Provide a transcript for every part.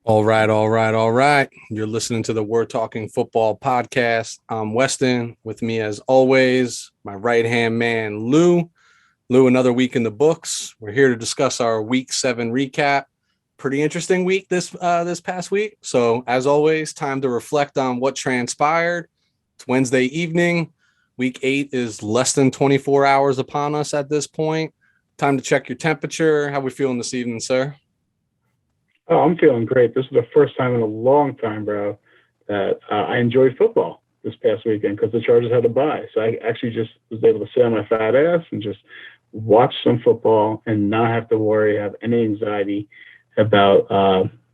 All right, all right, all right. You're listening to the We're Talking Football podcast. I'm Weston. With me, as always, my right-hand man, Lou. Lou, another week in the books. We're here to discuss our Week 7 recap. Pretty interesting week this past week. So, as always, time to reflect on what transpired. It's Wednesday evening. Week 8 is less than 24 hours upon us at this point. Time to check your temperature. How we feeling this evening, sir? Oh, I'm feeling great. This is the first time in a long time, bro, that I enjoyed football this past weekend because the Chargers had a bye. So I actually just was able to sit on my fat ass and just watch some football and not have to worry, have any anxiety about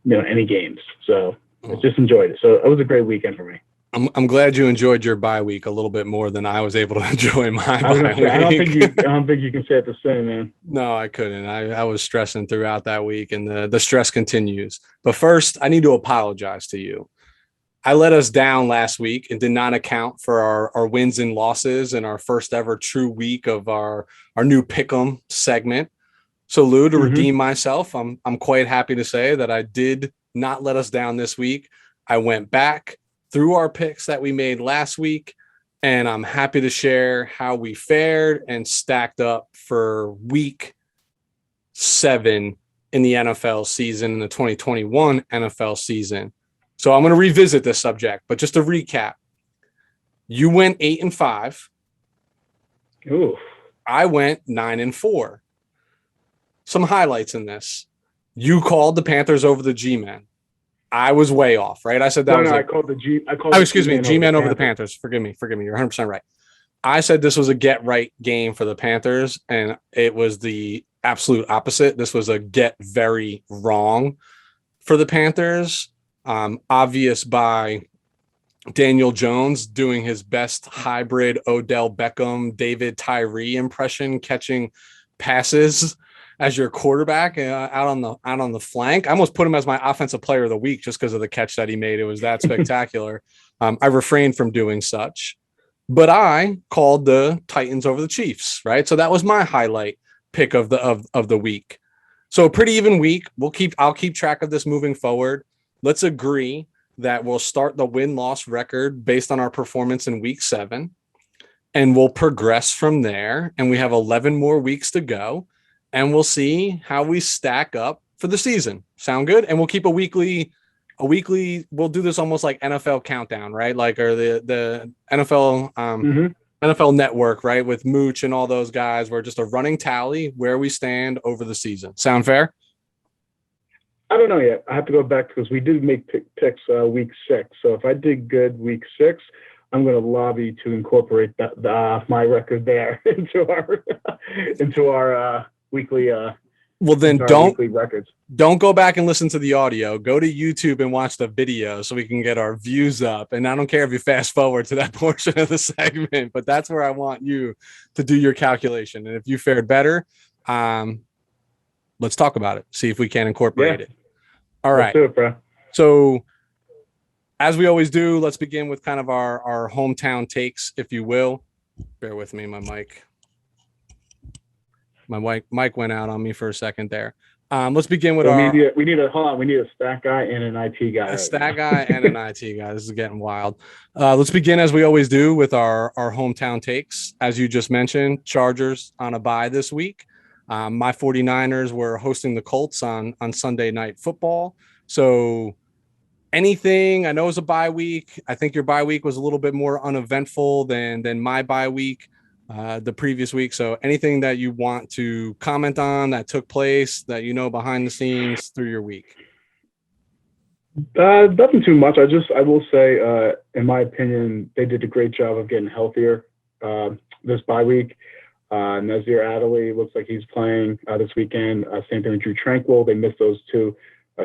any games. So I just enjoyed it. So it was a great weekend for me. I'm glad you enjoyed your bye week a little bit more than I was able to enjoy my bye week. I don't think you can say it the same, man. No, I couldn't. I was stressing throughout that week, and the stress continues. But first, I need to apologize to you. I let us down last week and did not account for our wins and losses in our first ever true week of our new Pick'em segment. So, Lou, to redeem myself, I'm quite happy to say that I did not let us down this week. I went back through our picks that we made last week, and I'm happy to share how we fared and stacked up for week 7 in the NFL season, in the 2021 NFL season. So I'm going to revisit this subject, but just to recap, you went 8-5. Ooh. I went 9-4. Some highlights in this. You called the Panthers over the G-Men. I was way off, right? I said that I called the G-Man over the Panthers. Forgive me. You're 100% right. I said this was a get-right game for the Panthers, and it was the absolute opposite. This was a get-very wrong for the Panthers. Obvious by Daniel Jones doing his best hybrid Odell Beckham, David Tyree impression, catching passes as your quarterback out on the flank. I almost put him as my offensive player of the week just because of the catch that he made. It was that spectacular. I refrained from doing such, but I called the Titans over the Chiefs, right? So that was my highlight pick of the week. So a pretty even week. I'll keep track of this moving forward. Let's agree that we'll start the win-loss record based on our performance in week 7, and we'll progress from there. And we have 11 more weeks to go. And we'll see how we stack up for the season. Sound good? And we'll keep a weekly, we'll do this almost like NFL countdown, right? Like, or the NFL network, right? With Mooch and all those guys. We're just a running tally where we stand over the season. Sound fair? I don't know yet. I have to go back because we did make picks week 6. So if I did good week 6, I'm going to lobby to incorporate my record there into our weekly. Well, then don't go back and listen to the audio. Go to YouTube and watch the video so we can get our views up. And I don't care if you fast forward to that portion of the segment, but that's where I want you to do your calculation. And if you fared better, let's talk about it. See if we can incorporate it. All right. Let's do it, bro. So as we always do, let's begin with kind of our hometown takes, if you will. Bear with me, my mic went out on me for a second there. Let's begin with we need a stat guy and an IT guy. A stat guy and an IT guy. This is getting wild. Let's begin as we always do with our hometown takes. As you just mentioned, Chargers on a bye this week. My 49ers were hosting the Colts on Sunday Night Football. So anything, I know it was a bye week. I think your bye week was a little bit more uneventful than my bye week the previous week. So anything that you want to comment on that took place that behind the scenes through your week? Nothing too much. I will say, in my opinion, they did a great job of getting healthier this bye week. Nazir Adderley looks like he's playing this weekend. Same thing with Drew Tranquil. They missed those two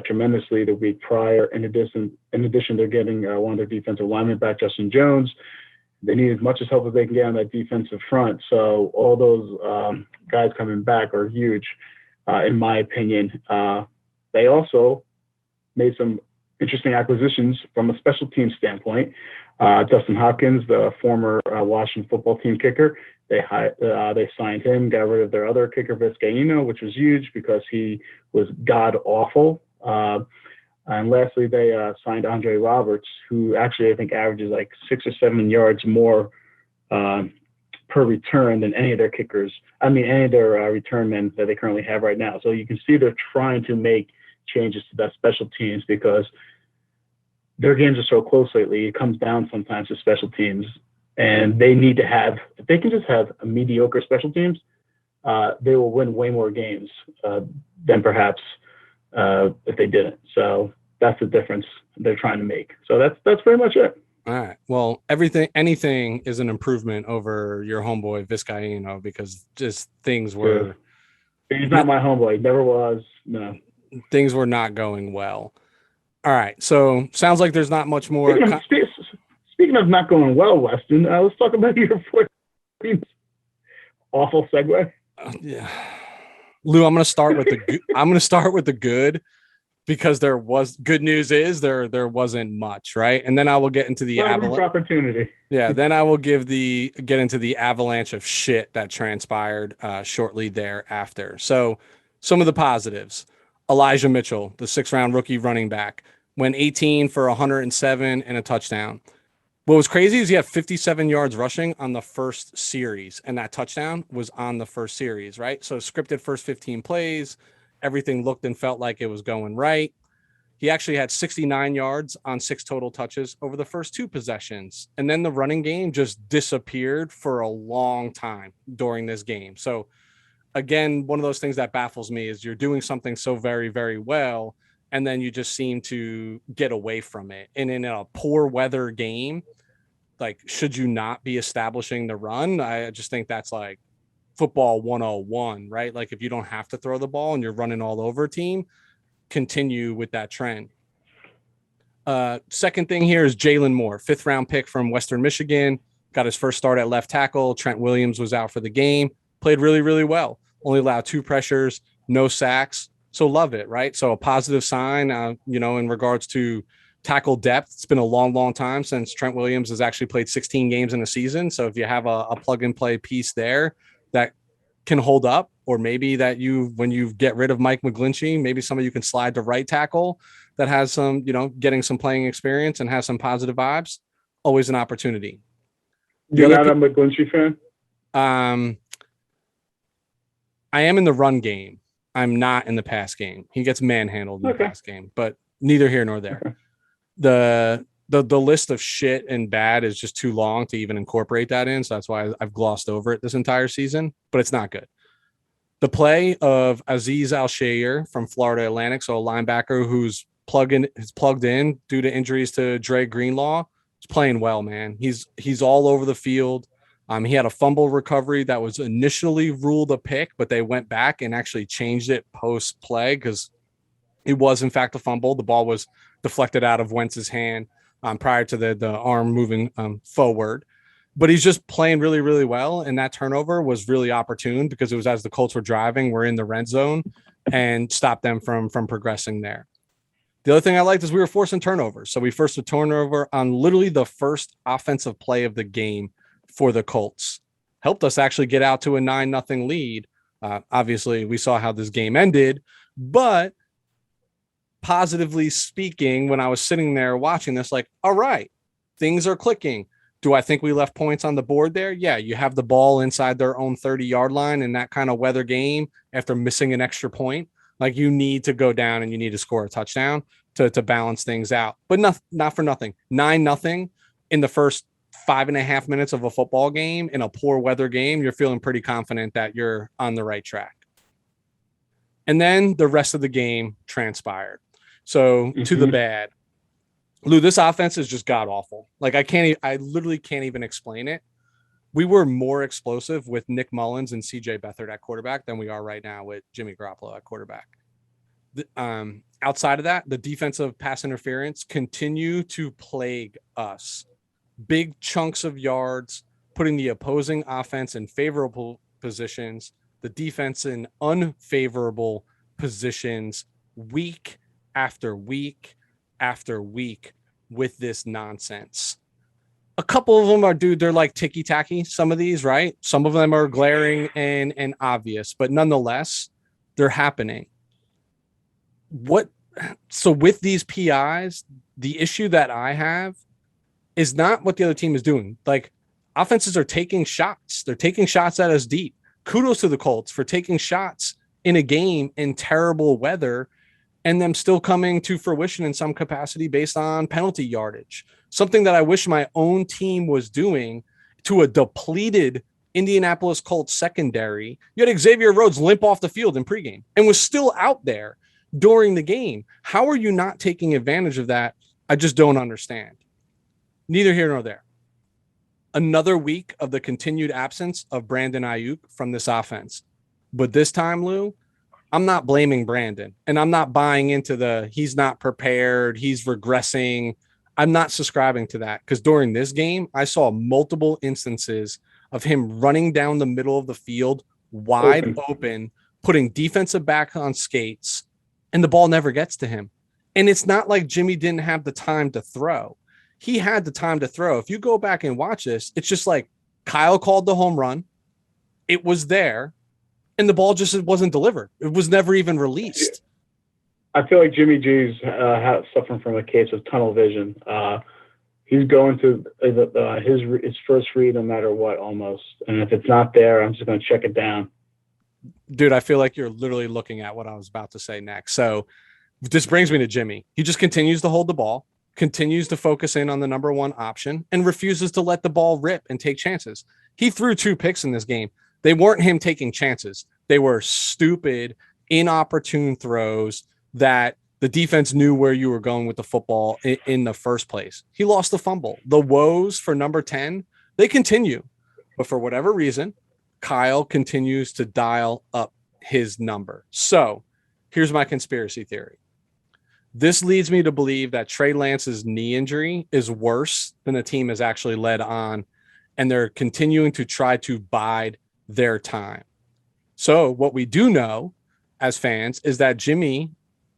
tremendously the week prior. In addition, they're getting one of their defensive linemen back, Justin Jones. They need as much as help as they can get on that defensive front. So all those guys coming back are huge, in my opinion. They also made some interesting acquisitions from a special team standpoint. Dustin Hopkins, the former Washington football team kicker, they signed him, got rid of their other kicker, Vizcaino, which was huge because he was god awful. And lastly, they signed Andre Roberts, who actually I think averages like 6 or 7 yards more per return than any of their kickers. Any of their return men that they currently have right now. So you can see they're trying to make changes to that special teams because their games are so close lately. It comes down sometimes to special teams, and they need to have. If they can just have a mediocre special teams, they will win way more games than perhaps if they didn't. So that's the difference they're trying to make. So that's pretty much it. All right. Well, anything is an improvement over your homeboy Vizcaino because just things were. He's not my homeboy. He never was. No. Things were not going well. All right. So sounds like there's not much more. Speaking of not going well, Weston, let's talk about your 14th. Awful segue. Yeah. Lou, I'm going to start with the good. Because there was good news is there wasn't much, right? And then I will get into the opportunity. Yeah, then I will get into the avalanche of shit that transpired shortly thereafter. So some of the positives. Elijah Mitchell, the 6th-round rookie running back, went 18 for 107 and a touchdown. What was crazy is he had 57 yards rushing on the first series, and that touchdown was on the first series, right? So scripted first 15 plays. Everything looked and felt like it was going right. He actually had 69 yards on 6 total touches over the first 2 possessions. And then the running game just disappeared for a long time during this game. So again, one of those things that baffles me is you're doing something so very, very well, and then you just seem to get away from it. And in a poor weather game, like, should you not be establishing the run? I just think that's like football 101, right? Like if you don't have to throw the ball and you're running all over a team, continue with that trend. Second thing here is Jalen Moore, 5th-round pick from Western Michigan, got his first start at left tackle. Trent Williams was out for the game, played really, really well. Only allowed 2 pressures, no sacks. So love it, right? So a positive sign, in regards to tackle depth. It's been a long, long time since Trent Williams has actually played 16 games in a season. So if you have a plug and play piece there that can hold up, or maybe that when you get rid of Mike McGlinchey, maybe somebody you can slide to right tackle that has some, getting some playing experience and has some positive vibes, always an opportunity. You're not a McGlinchey fan? I am in the run game. I'm not in the pass game. He gets manhandled in the pass game, but neither here nor there. The list of shit and bad is just too long to even incorporate that in. So that's why I've glossed over it this entire season, but it's not good. The play of Azeez Al-Shaair from Florida Atlantic, so a linebacker who's plugged in due to injuries to Dre Greenlaw, is playing well, man. He's all over the field. He had a fumble recovery that was initially ruled a pick, but they went back and actually changed it post-play because it was, in fact, a fumble. The ball was deflected out of Wentz's hand prior to the arm moving forward. But he's just playing really, really well. And that turnover was really opportune because it was as the Colts were driving, we're in the red zone and stopped them from progressing there. The other thing I liked is we were forcing turnovers. So we forced a turnover on literally the first offensive play of the game for the Colts. Helped us actually get out to a 9-0 lead. Obviously, we saw how this game ended, but positively speaking, when I was sitting there watching this, like, all right, things are clicking. Do I think we left points on the board there? Yeah, you have the ball inside their own 30-yard line in that kind of weather game after missing an extra point. Like, you need to go down and you need to score a touchdown to balance things out. But not for nothing. 9-0 in the first 5.5 minutes of a football game in a poor weather game, you're feeling pretty confident that you're on the right track. And then the rest of the game transpired. So to the bad. Lou, this offense is just god awful. Like I literally can't even explain it. We were more explosive with Nick Mullins and CJ Beathard at quarterback than we are right now with Jimmy Garoppolo at quarterback. Outside of that, the defensive pass interference continue to plague us. Big chunks of yards, putting the opposing offense in favorable positions, the defense in unfavorable positions, week after week after week with this nonsense. A couple of them are, they're like ticky-tacky, some of these, right? Some of them are glaring and obvious, but nonetheless, they're happening. so with these PIs, the issue that I have is not what the other team is doing. Like, offenses are taking shots. They're taking shots at us deep. Kudos to the Colts for taking shots in a game in terrible weather and them still coming to fruition in some capacity based on penalty yardage. Something that I wish my own team was doing to a depleted Indianapolis Colts secondary. You had Xavier Rhodes limp off the field in pregame and was still out there during the game. How are you not taking advantage of that? I just don't understand. Neither here nor there. Another week of the continued absence of Brandon Ayuk from this offense. But this time, Lou, I'm not blaming Brandon, and I'm not buying into the he's not prepared, he's regressing. I'm not subscribing to that, because during this game, I saw multiple instances of him running down the middle of the field wide open, putting defensive back on skates, and the ball never gets to him. And it's not like Jimmy didn't have the time to throw. He had the time to throw. If you go back and watch this, it's just like Kyle called the home run. It was there. And the ball just wasn't delivered. It was never even released. I feel like Jimmy G's suffering from a case of tunnel vision. He's going to his first read no matter what, almost. And if it's not there, I'm just going to check it down. Dude, I feel like you're literally looking at what I was about to say next. So this brings me to Jimmy. He just continues to hold the ball, continues to focus in on the number one option, and refuses to let the ball rip and take chances. He threw 2 picks in this game. They weren't him taking chances. They were stupid, inopportune throws that the defense knew where you were going with the football in the first place. He lost the fumble. The woes for number 10, they continue. But for whatever reason, Kyle continues to dial up his number. So here's my conspiracy theory. This leads me to believe that Trey Lance's knee injury is worse than the team has actually led on, and they're continuing to try to bide their time. So what we do know as fans is that Jimmy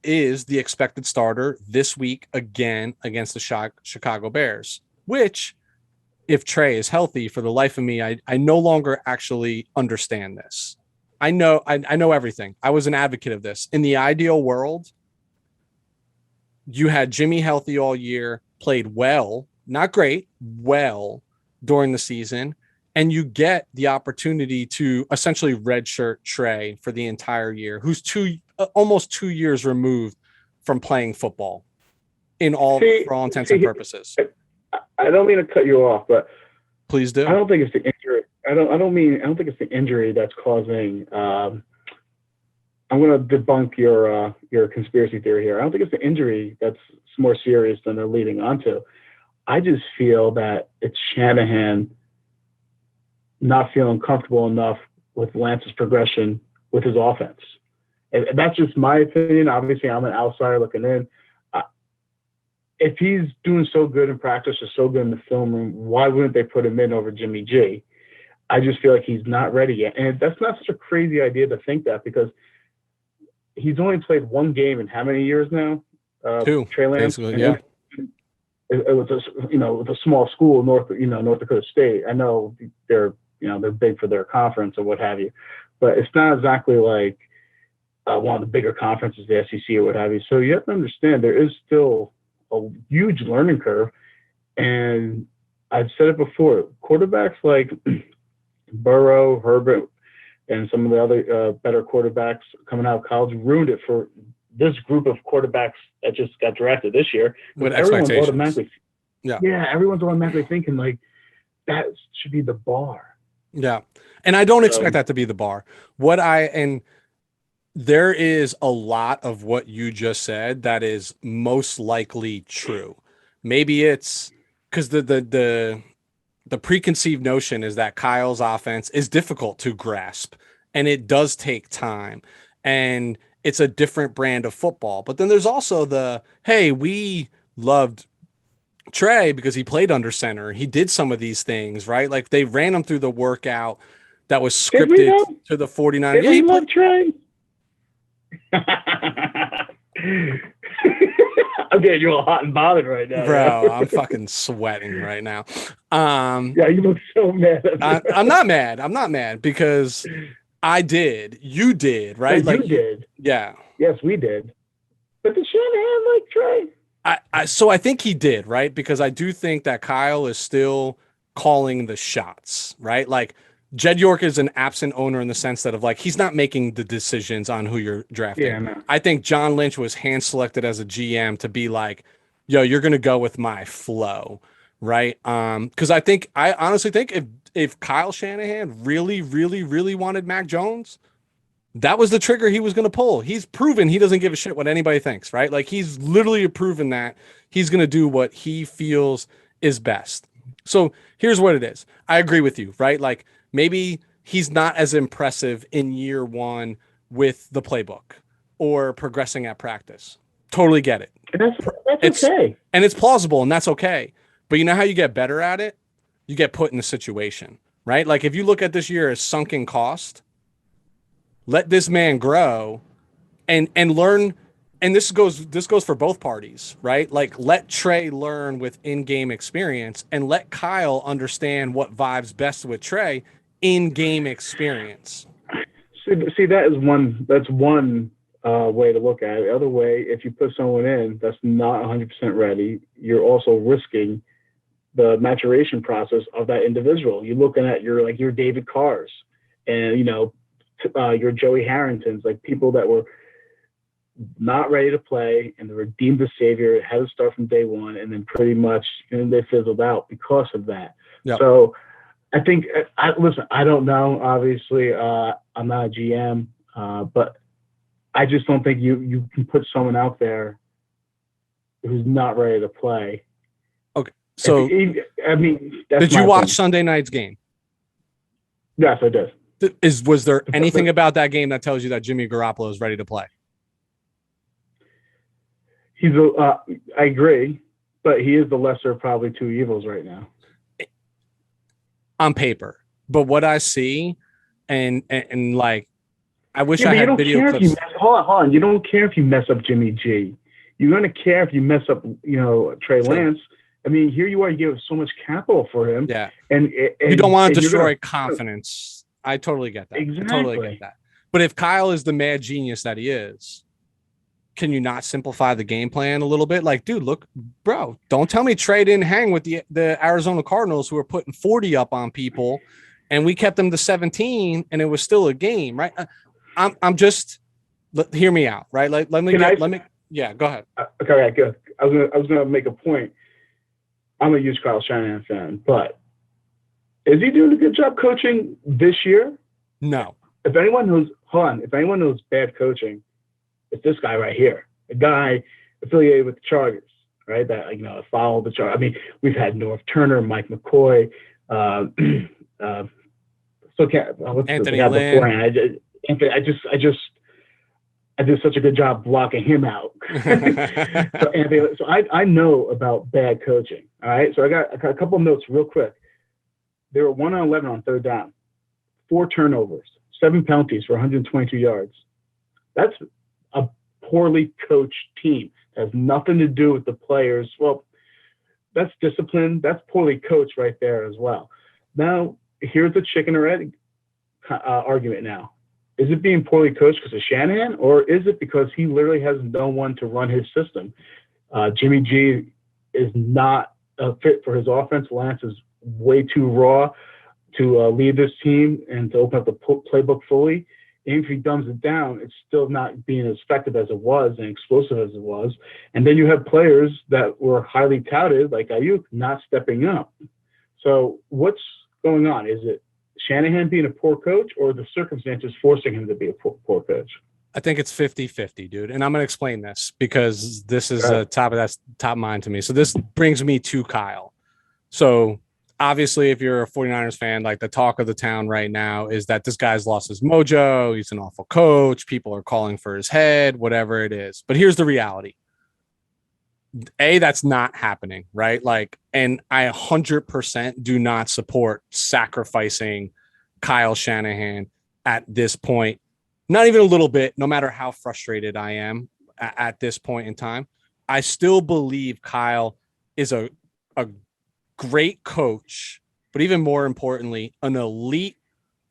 is the expected starter this week again against the Chicago Bears, which, if Trey is healthy, for the life of me, I no longer actually understand this. I know everything. I was an advocate of this. In the ideal world, you had Jimmy healthy all year, played well, not great, well during the season, and you get the opportunity to essentially redshirt Trey for the entire year, who's almost 2 years removed from playing football for all intents and purposes. I don't mean to cut you off, but please do. I don't think it's the injury. I don't think it's the injury that's causing. I'm going to debunk your conspiracy theory here. I don't think it's the injury that's more serious than they're leading onto. I just feel that it's Shanahan not feeling comfortable enough with Lance's progression with his offense. And that's just my opinion. Obviously, I'm an outsider looking in. If he's doing so good in practice or so good in the film room, why wouldn't they put him in over Jimmy G? I just feel like he's not ready yet. And that's not such a crazy idea to think that, because he's only played 1 game in how many years now? 2, Trey Lance. yeah. It was with a small school, North Dakota State. I know they're big for their conference or what have you, but it's not exactly like one of the bigger conferences, the SEC or what have you. So you have to understand there is still a huge learning curve. And I've said it before, quarterbacks like Burrow, Herbert, and some of the other better quarterbacks coming out of college ruined it for this group of quarterbacks that just got drafted this year. With expectations. Everyone's automatically thinking like that should be the bar. Yeah. And I don't expect that to be the bar. There is a lot of what you just said that is most likely true. Maybe it's because the preconceived notion is that Kyle's offense is difficult to grasp, and it does take time, and it's a different brand of football. But then there's also hey, we loved Trey because he played under center. He did some of these things, right? Like they ran him through the workout that was scripted to the 49ers. Yeah, he played Trey. I'm getting you all hot and bothered right now, bro. I'm fucking sweating right now. Yeah, you look so mad. I'm not mad. I'm not mad because I did. You did, right? No, you did. Yeah. Yes, we did. But did Shanahan like Trey? So I think he did, right? Because I do think that Kyle is still calling the shots, right? Like Jed York is an absent owner in the sense that of like he's not making the decisions on who you're drafting. Yeah, no. I think John Lynch was hand selected as a GM to be like, yo, you're gonna go with my flow, right? Because I honestly think if Kyle Shanahan really, really, really wanted Mac Jones, that was the trigger he was going to pull. He's proven he doesn't give a shit what anybody thinks, right? Like he's literally proven that he's going to do what he feels is best. So here's what it is. I agree with you, right? Like maybe he's not as impressive in year one with the playbook or progressing at practice. Totally get it. And that's okay. And it's plausible and that's okay. But you know how you get better at it? You get put in the situation, right? Like if you look at this year as sunken cost, let this man grow and learn. And this goes for both parties, right? Like let Trey learn with in-game experience and let Kyle understand what vibes best with Trey in-game experience. See, that's one way to look at it. The other way, if you put someone in that's not 100% ready, you're also risking the maturation process of that individual. You're looking at your David Carrs and, your Joey Harringtons, like people that were not ready to play and they were deemed a savior, had to start from day one, and then pretty much they fizzled out because of that. Yep. So I think, listen, I don't know. Obviously, I'm not a GM, but I just don't think you can put someone out there who's not ready to play. Okay. So, did you watch Sunday night's game? Yes, I did. Was there anything about that game that tells you that Jimmy Garoppolo is ready to play? I agree, but he is the lesser of probably two evils right now. On paper. But what I see and like, I wish I had video clips. Hold on. You don't care if you mess up Jimmy G. You're going to care if you mess up, Trey Lance. I mean, here you are, you give so much capital for him. Yeah. And you don't want to destroy confidence. I totally get that. Exactly. I totally get that. But if Kyle is the mad genius that he is, can you not simplify the game plan a little bit? Like, dude, look, bro, don't tell me Trey didn't hang with the Arizona Cardinals who were putting 40 up on people and we kept them to 17 and it was still a game, right? I'm just, hear me out, right? Like, let me, yeah, go ahead. Okay, good. I was going to make a point. I'm a huge Kyle Shanahan fan, but is he doing a good job coaching this year? No. If anyone knows bad coaching, it's this guy right here, a guy affiliated with the Chargers, right? That follow the Chargers. I mean, we've had North Turner, Mike McCoy, Anthony Lynn. I did such a good job blocking him out. So I know about bad coaching. All right. So I got a couple of notes real quick. They were 1 on 11 on third down, 4 turnovers, 7 penalties for 122 yards. That's a poorly coached team. It has nothing to do with the players. Well, that's discipline. That's poorly coached right there as well. Now, here's the chicken or egg argument now. Is it being poorly coached because of Shanahan, or is it because he literally has no one to run his system? Jimmy G is not a fit for his offense. Lance is way too raw to lead this team and to open up the playbook fully. Even if he dumbs it down, it's still not being as effective as it was and explosive as it was. And then you have players that were highly touted, like Ayuk, not stepping up. So what's going on? Is it Shanahan being a poor coach or the circumstances forcing him to be a poor coach? I think it's 50-50, dude. And I'm going to explain this because this is top of mind to me. So this brings me to Kyle. So obviously, if you're a 49ers fan, like the talk of the town right now is that this guy's lost his mojo. He's an awful coach. People are calling for his head, whatever it is. But here's the reality. That's not happening, right? Like, and I 100% do not support sacrificing Kyle Shanahan at this point. Not even a little bit, no matter how frustrated I am at this point in time. I still believe Kyle is a great coach, but even more importantly, an elite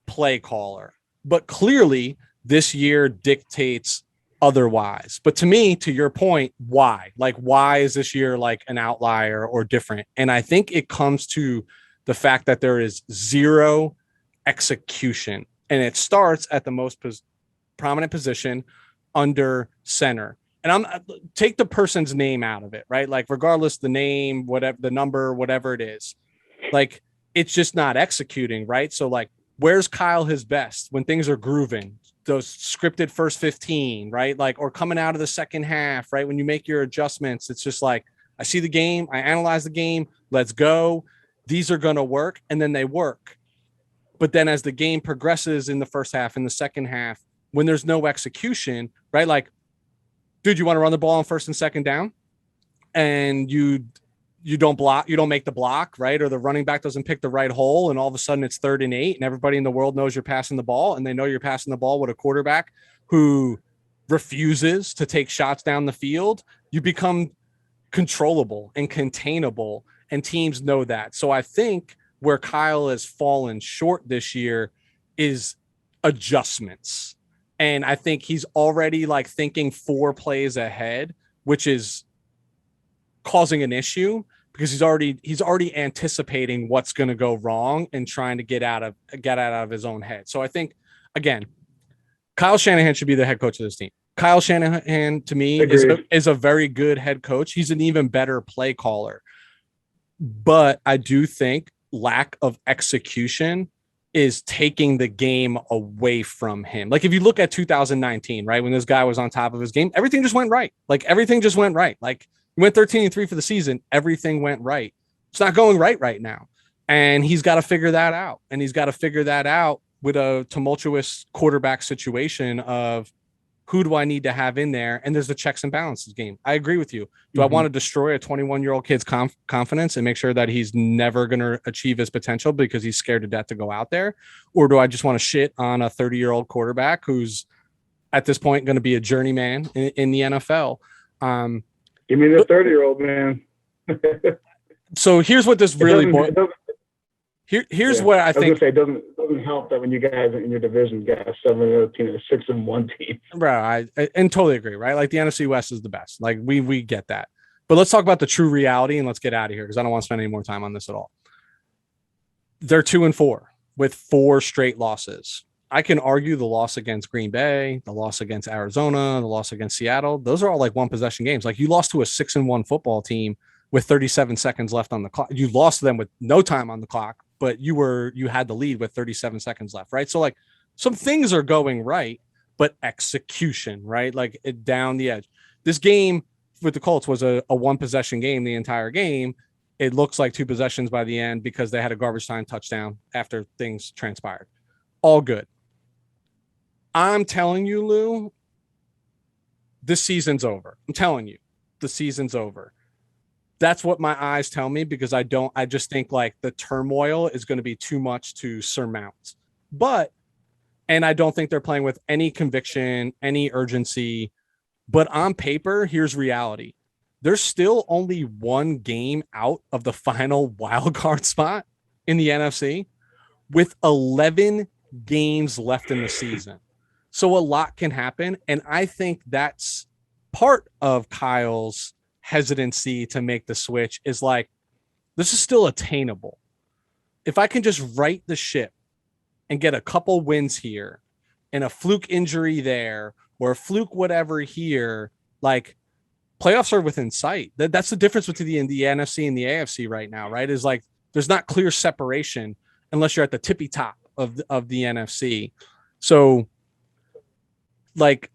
play caller. But clearly, this year dictates otherwise. But to me, to your point, why? Like, why is this year like an outlier or different? And I think it comes to the fact that there is zero execution, and it starts at the most prominent position under center. And I'm take the person's name out of it, right? Like, regardless the name, whatever the number, whatever it is, like, it's just not executing, right? So like, where's Kyle his best when things are grooving? Those scripted first 15, right? Like, or coming out of the second half, right? When you make your adjustments, it's just like, I see the game, I analyze the game, let's go. These are going to work. And then they work. But then as the game progresses in the first half, in the second half, when there's no execution, right? Like, dude, you want to run the ball on first and second down, and you don't block, you don't make the block, right? Or the running back doesn't pick the right hole, and all of a sudden it's 3rd and 8, and everybody in the world knows you're passing the ball, and they know you're passing the ball with a quarterback who refuses to take shots down the field. You become controllable and containable, and teams know that. So I think where Kyle has fallen short this year is adjustments. And I think he's already like thinking 4 plays ahead, which is causing an issue because he's already anticipating what's going to go wrong and trying to get out of his own head. So I think, again, Kyle Shanahan should be the head coach of this team. Kyle Shanahan, to me, is a very good head coach. He's an even better play caller. But I do think lack of execution is taking the game away from him. Like, if you look at 2019, right, when this guy was on top of his game, everything just went right. Like, everything just went right. Like, he went 13-3 for the season. Everything went right. It's not going right now. And he's got to figure that out. And he's got to figure that out with a tumultuous quarterback situation of, who do I need to have in there? And there's the checks and balances game. I agree with you. Do I want to destroy a 21-year-old kid's confidence and make sure that he's never going to achieve his potential because he's scared to death to go out there? Or do I just want to shit on a 30-year-old quarterback who's at this point going to be a journeyman in the NFL? Give me the 30-year-old, man. So here's what this really boils. Here's where I think it doesn't help that when you guys in your division got a 7-0 team and a 6-1 team. Bro, I totally agree, right? Like, the NFC West is the best. Like, we get that. But let's talk about the true reality and let's get out of here because I don't want to spend any more time on this at all. They're 2-4 with 4 straight losses. I can argue the loss against Green Bay, the loss against Arizona, the loss against Seattle. Those are all like 1 possession games. Like, you lost to a 6-1 football team with 37 seconds left on the clock. You lost to them with no time on the clock, but you had the lead with 37 seconds left, right? So like, some things are going right, but execution, right? Like, it down the edge. This game with the Colts was a 1 possession game the entire game. It looks like 2 possessions by the end because they had a garbage time touchdown after things transpired. All good. I'm telling you, Lou, this season's over. I'm telling you, the season's over. That's what my eyes tell me because I just think like the turmoil is going to be too much to surmount. And I don't think they're playing with any conviction, any urgency. But on paper, here's reality. There's still only 1 game out of the final wild card spot in the NFC with 11 games left in the season. So a lot can happen. And I think that's part of Kyle's hesitancy to make the switch is like, this is still attainable. If I can just right the ship and get a couple wins here and a fluke injury there or a fluke whatever here, like, playoffs are within sight. That's the difference between the NFC and the AFC right now, right? Is like, there's not clear separation unless you're at the tippy top of the NFC. So like,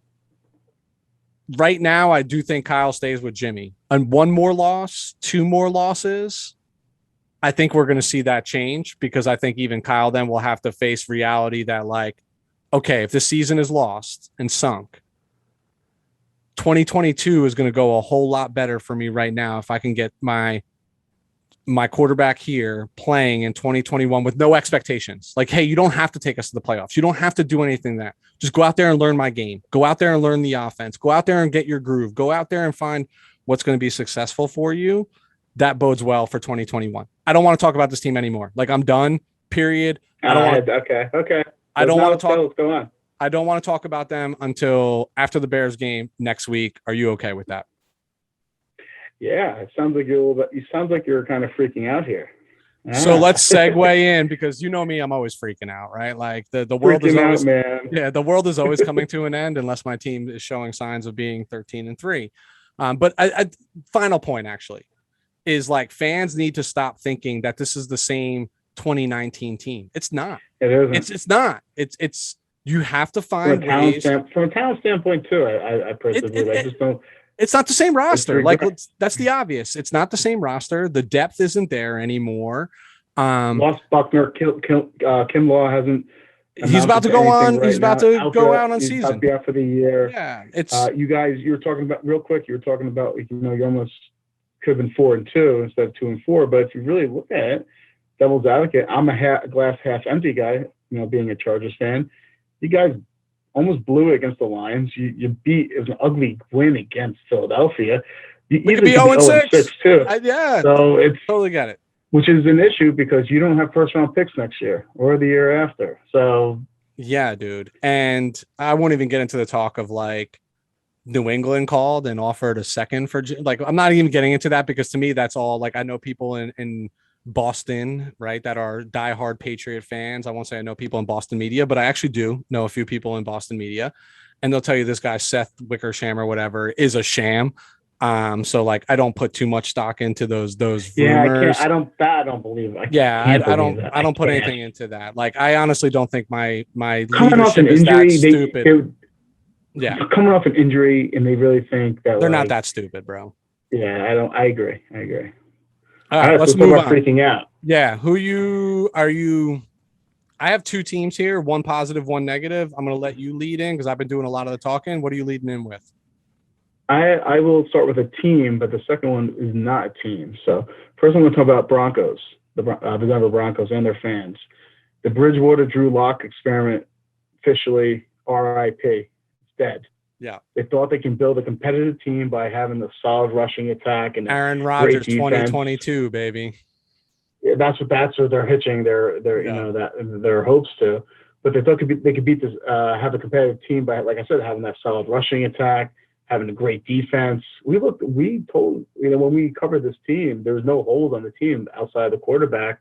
right now, I do think Kyle stays with Jimmy. And 1 more loss, 2 more losses, I think we're going to see that change because I think even Kyle then will have to face reality that, like, okay, if this season is lost and sunk, 2022 is going to go a whole lot better for me right now if I can get my quarterback here playing in 2021 with no expectations. Like, hey, you don't have to take us to the playoffs. You don't have to do anything that. Just go out there and learn my game. Go out there and learn the offense. Go out there and get your groove. Go out there and find what's going to be successful for you. That bodes well for 2021. I don't want to talk about this team anymore. Like, I'm done, period. I don't want to. Okay. I don't want to talk. Go on. I don't want to talk about them until after the Bears game next week. Are you okay with that? Yeah, it sounds like you're a little bit. It sounds like you're kind of freaking out here. So let's segue in, because you know me, I'm always freaking out, right? Like the world is always, man. Yeah, the world is always coming to an end unless my team is showing signs of being 13-3. But final point actually is, like, fans need to stop thinking that this is the same 2019 team. It's not. It isn't. It's not. It's you have to find ways. From a talent standpoint too. I personally believe. I just don't. It's not the same roster. Like, that's the obvious. It's not the same roster. The depth isn't there anymore. Lost Buckner. Kim Law hasn't. He's about to go on. He's about to go out on season. About to be out for the year. Yeah, it's you guys. You were talking about real quick. You were talking about, you almost could have been 4-2 instead of 2-4. But if you really look at it, devil's advocate, I'm a glass half empty guy. Being a Chargers fan, you guys almost blew it against the Lions. You beat, it was an ugly win against Philadelphia. You could be 0-6 too. Yeah, so it's totally get it. Which is an issue because you don't have first round picks next year or the year after. So yeah, dude. And I won't even get into the talk of, like, New England called and offered a second for, like, I'm not even getting into that, because to me that's all, like, I know people in Boston, right, that are diehard Patriot fans. I won't say I know people in Boston media, but I actually do know a few people in Boston media, and they'll tell you this guy Seth Wickersham or whatever is a sham. So, like, I don't put too much stock into those rumors. I don't believe it. I don't put anything into that. Like, I honestly don't think my coming off an injury, stupid. Coming off an injury, and they really think that they're not that stupid, bro. Yeah, I agree. All right, let's move on. Freaking out. Yeah, are you? I have two teams here, one positive, one negative. I'm going to let you lead in because I've been doing a lot of the talking. What are you leading in with? I will start with a team, but the second one is not a team. So first I'm going to talk about Broncos, the Denver Broncos and their fans. The Bridgewater Drew Lock experiment officially RIP. It's dead. Yeah. They thought they can build a competitive team by having a solid rushing attack and Aaron Rodgers 2022, baby. Yeah, that's what they're hitching their hopes to. But they thought they could beat this, have a competitive team by, like I said, having that solid rushing attack, having a great defense. We told, when we covered this team, there was no hold on the team outside the quarterback.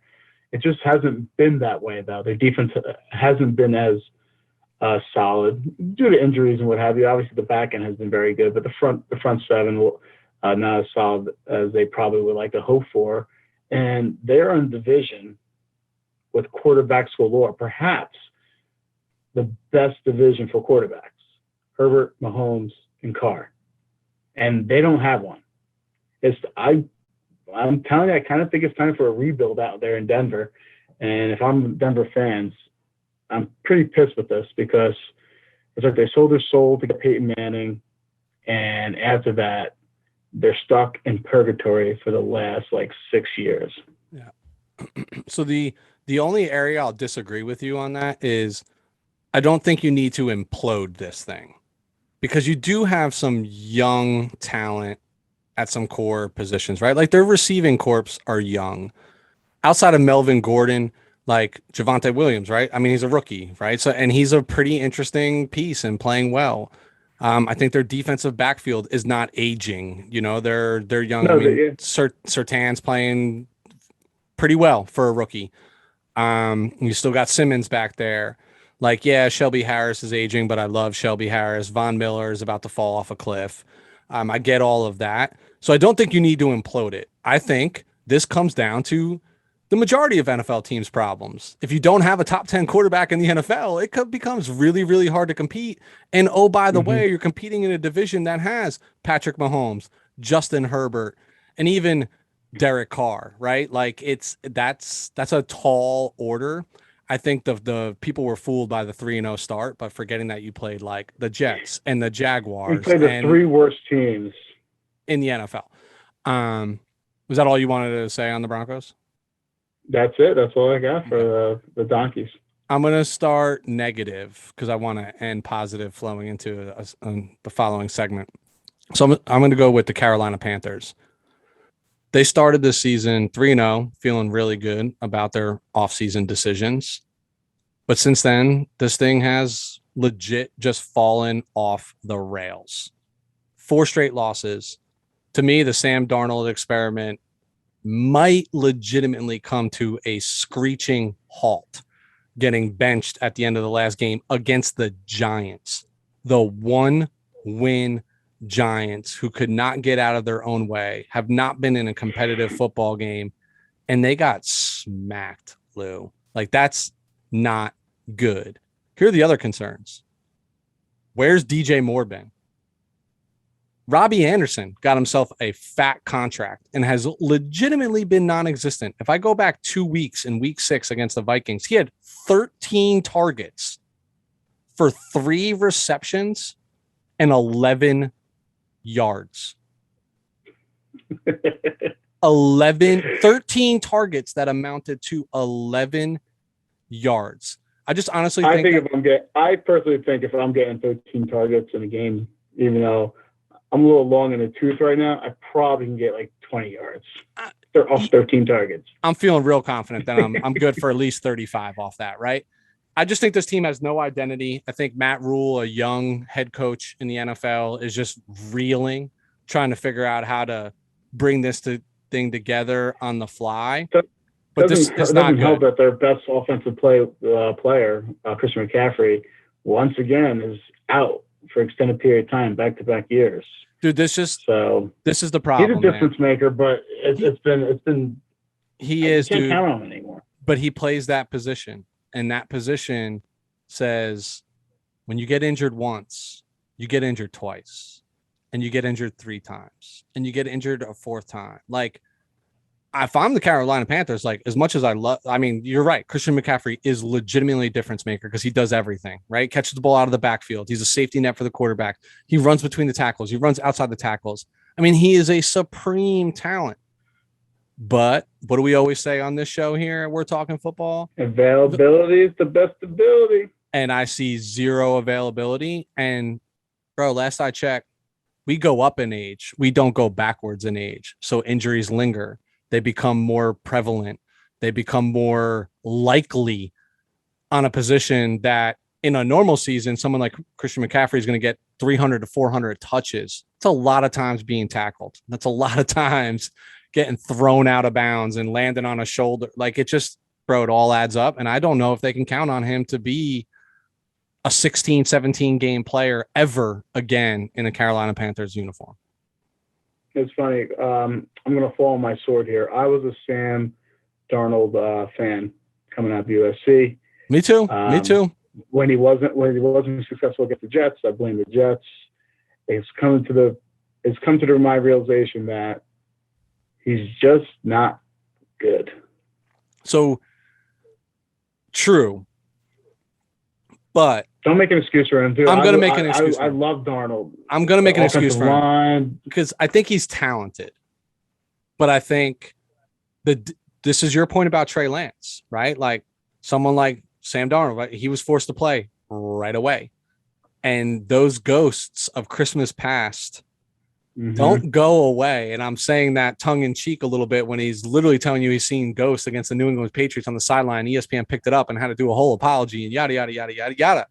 It just hasn't been that way, though. Their defense hasn't been as solid due to injuries and what have you. Obviously, the back end has been very good, but the front seven not as solid as they probably would like to hope for. And they're in division with quarterbacks galore, perhaps the best division for quarterbacks: Herbert, Mahomes, and Carr. And they don't have one. I'm telling you, I kind of think it's time for a rebuild out there in Denver. And if I'm Denver fans, I'm pretty pissed with this because it's like they sold their soul to get Peyton Manning, and after that, they're stuck in purgatory for the last 6 years. Yeah. So the only area I'll disagree with you on that is I don't think you need to implode this thing, because you do have some young talent at some core positions, right? Like, their receiving corps are young. Outside of Melvin Gordon, like Javonte Williams, right? I mean, he's a rookie, right? So, and he's a pretty interesting piece and playing well. I think their defensive backfield is not aging. They're young. No, Surtain's playing pretty well for a rookie. You still got Simmons back there. Like, yeah, Shelby Harris is aging, but I love Shelby Harris. Von Miller is about to fall off a cliff. I get all of that. So I don't think you need to implode it. I think this comes down to the majority of NFL teams' problems. If you don't have a top 10 quarterback in the NFL, it becomes really, really hard to compete. And oh, by the way, you're competing in a division that has Patrick Mahomes, Justin Herbert, and even Derek Carr, right? Like, that's a tall order. I think the people were fooled by the 3-0 start, but forgetting that you played like the Jets and the Jaguars. You played the three worst teams in the NFL. Was that all you wanted to say on the Broncos? That's it. That's all I got for the Donkeys. I'm going to start negative because I want to end positive flowing into the following segment. So I'm going to go with the Carolina Panthers. They started this season 3-0, feeling really good about their offseason decisions. But since then, this thing has legit just fallen off the rails. 4 straight losses. To me, the Sam Darnold experiment might legitimately come to a screeching halt, getting benched at the end of the last game against the Giants, the 1-win Giants who could not get out of their own way, have not been in a competitive football game, and they got smacked, Lou. Like, that's not good. Here are the other concerns. Where's DJ Moore been? Robbie Anderson got himself a fat contract and has legitimately been non-existent. If I go back 2 weeks in week 6 against the Vikings, he had 13 targets for 3 receptions and 11 yards. 13 targets that amounted to 11 yards. I just honestly I personally think if I'm getting 13 targets in a game, even though I'm a little long in the tooth right now, I probably can get like 20 yards. They're off 13 targets. I'm feeling real confident that I'm good for at least 35 off that, right? I just think this team has no identity. I think Matt Rule, a young head coach in the NFL, is just reeling, trying to figure out how to bring this thing together on the fly. But this is not good. It doesn't help that their best offensive player, Christian McCaffrey, once again is out for extended period of time, back-to-back years. Dude, this is the problem. He's a difference maker, but it's been he is, can't dude, count on him anymore. But he plays that position, and that position says when you get injured once, you get injured twice, and you get injured 3 times, and you get injured a 4th time. Like, if I'm the Carolina Panthers, like, as much as you're right. Christian McCaffrey is legitimately a difference maker because he does everything, right? Catches the ball out of the backfield. He's a safety net for the quarterback. He runs between the tackles. He runs outside the tackles. I mean, he is a supreme talent. But what do we always say on this show here? We're talking football. Availability is the best ability. And I see 0 availability. And, bro, last I checked, we go up in age. We don't go backwards in age. So injuries linger. They become more prevalent. They become more likely on a position that in a normal season, someone like Christian McCaffrey is going to get 300 to 400 touches. It's a lot of times being tackled. That's a lot of times getting thrown out of bounds and landing on a shoulder. Like, it just, bro, it all adds up. And I don't know if they can count on him to be a 16, 17 game player ever again in a Carolina Panthers uniform. It's funny. I'm going to fall on my sword here. I was a Sam Darnold fan coming out of USC. Me too. When he wasn't successful against the Jets, I blame the Jets. It's come to my realization that he's just not good. So true. But don't make an excuse for him, dude. I'm going to make an excuse. I love Darnold. I'm going to make an excuse for him because I think he's talented. But I think this is your point about Trey Lance, right? Like, someone like Sam Darnold, right? He was forced to play right away. And those ghosts of Christmas past don't go away. And I'm saying that tongue in cheek a little bit when he's literally telling you he's seen ghosts against the New England Patriots on the sideline. ESPN picked it up and had to do a whole apology and yada, yada, yada, yada, yada.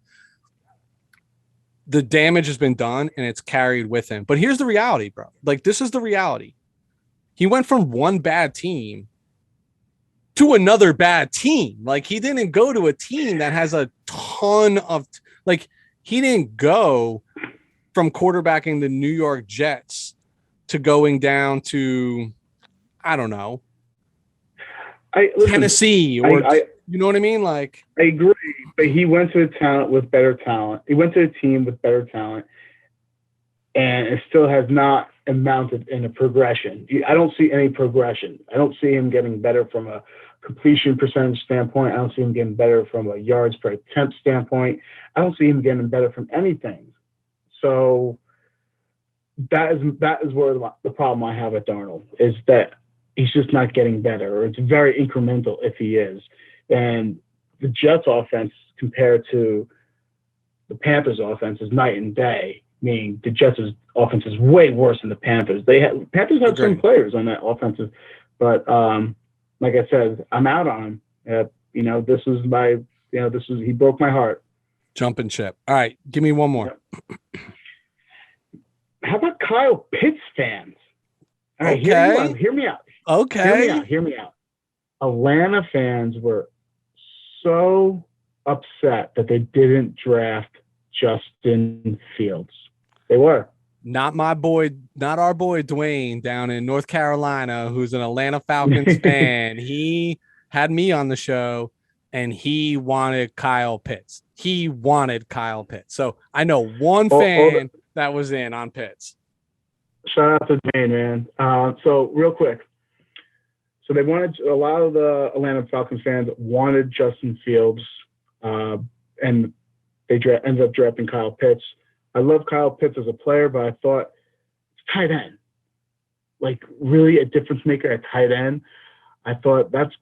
The damage has been done and it's carried with him. But here's the reality, bro. Like, this is the reality. He went from one bad team to another bad team. Like, he didn't go to a team that has a ton of, like, he didn't go from quarterbacking the New York Jets to going down to, I don't know, Tennessee or you know what I mean? Like, I agree, but he went to a talent with better talent. He went to a team with better talent, and it still has not amounted in a progression. I don't see any progression. I don't see him getting better from a completion percentage standpoint. I don't see him getting better from a yards per attempt standpoint. I don't see him getting better from anything. So that is where the problem I have with Darnold is that he's just not getting better, or it's very incremental if he is. And the Jets offense compared to the Panthers offense is night and day, meaning the Jets' offense is way worse than the Panthers. Panthers have some players on that offensive, but like I said, I'm out on him. He broke my heart. Jumping ship. All right, give me one more. How about Kyle Pitts fans? All right, Okay. hear me out. Okay. Hear me out. Atlanta fans were so upset that they didn't draft Justin Fields. They were. Not our boy Dwayne down in North Carolina, who's an Atlanta Falcons fan. He had me on the show and he wanted Kyle Pitts. So I know one fan that was in on Pitts. Shout out to Dwayne, man. So real quick. So they wanted, a lot of the Atlanta Falcons fans wanted Justin Fields, and they ended up drafting Kyle Pitts. I love Kyle Pitts as a player, but I thought tight end, like really a difference maker at tight end. I thought that's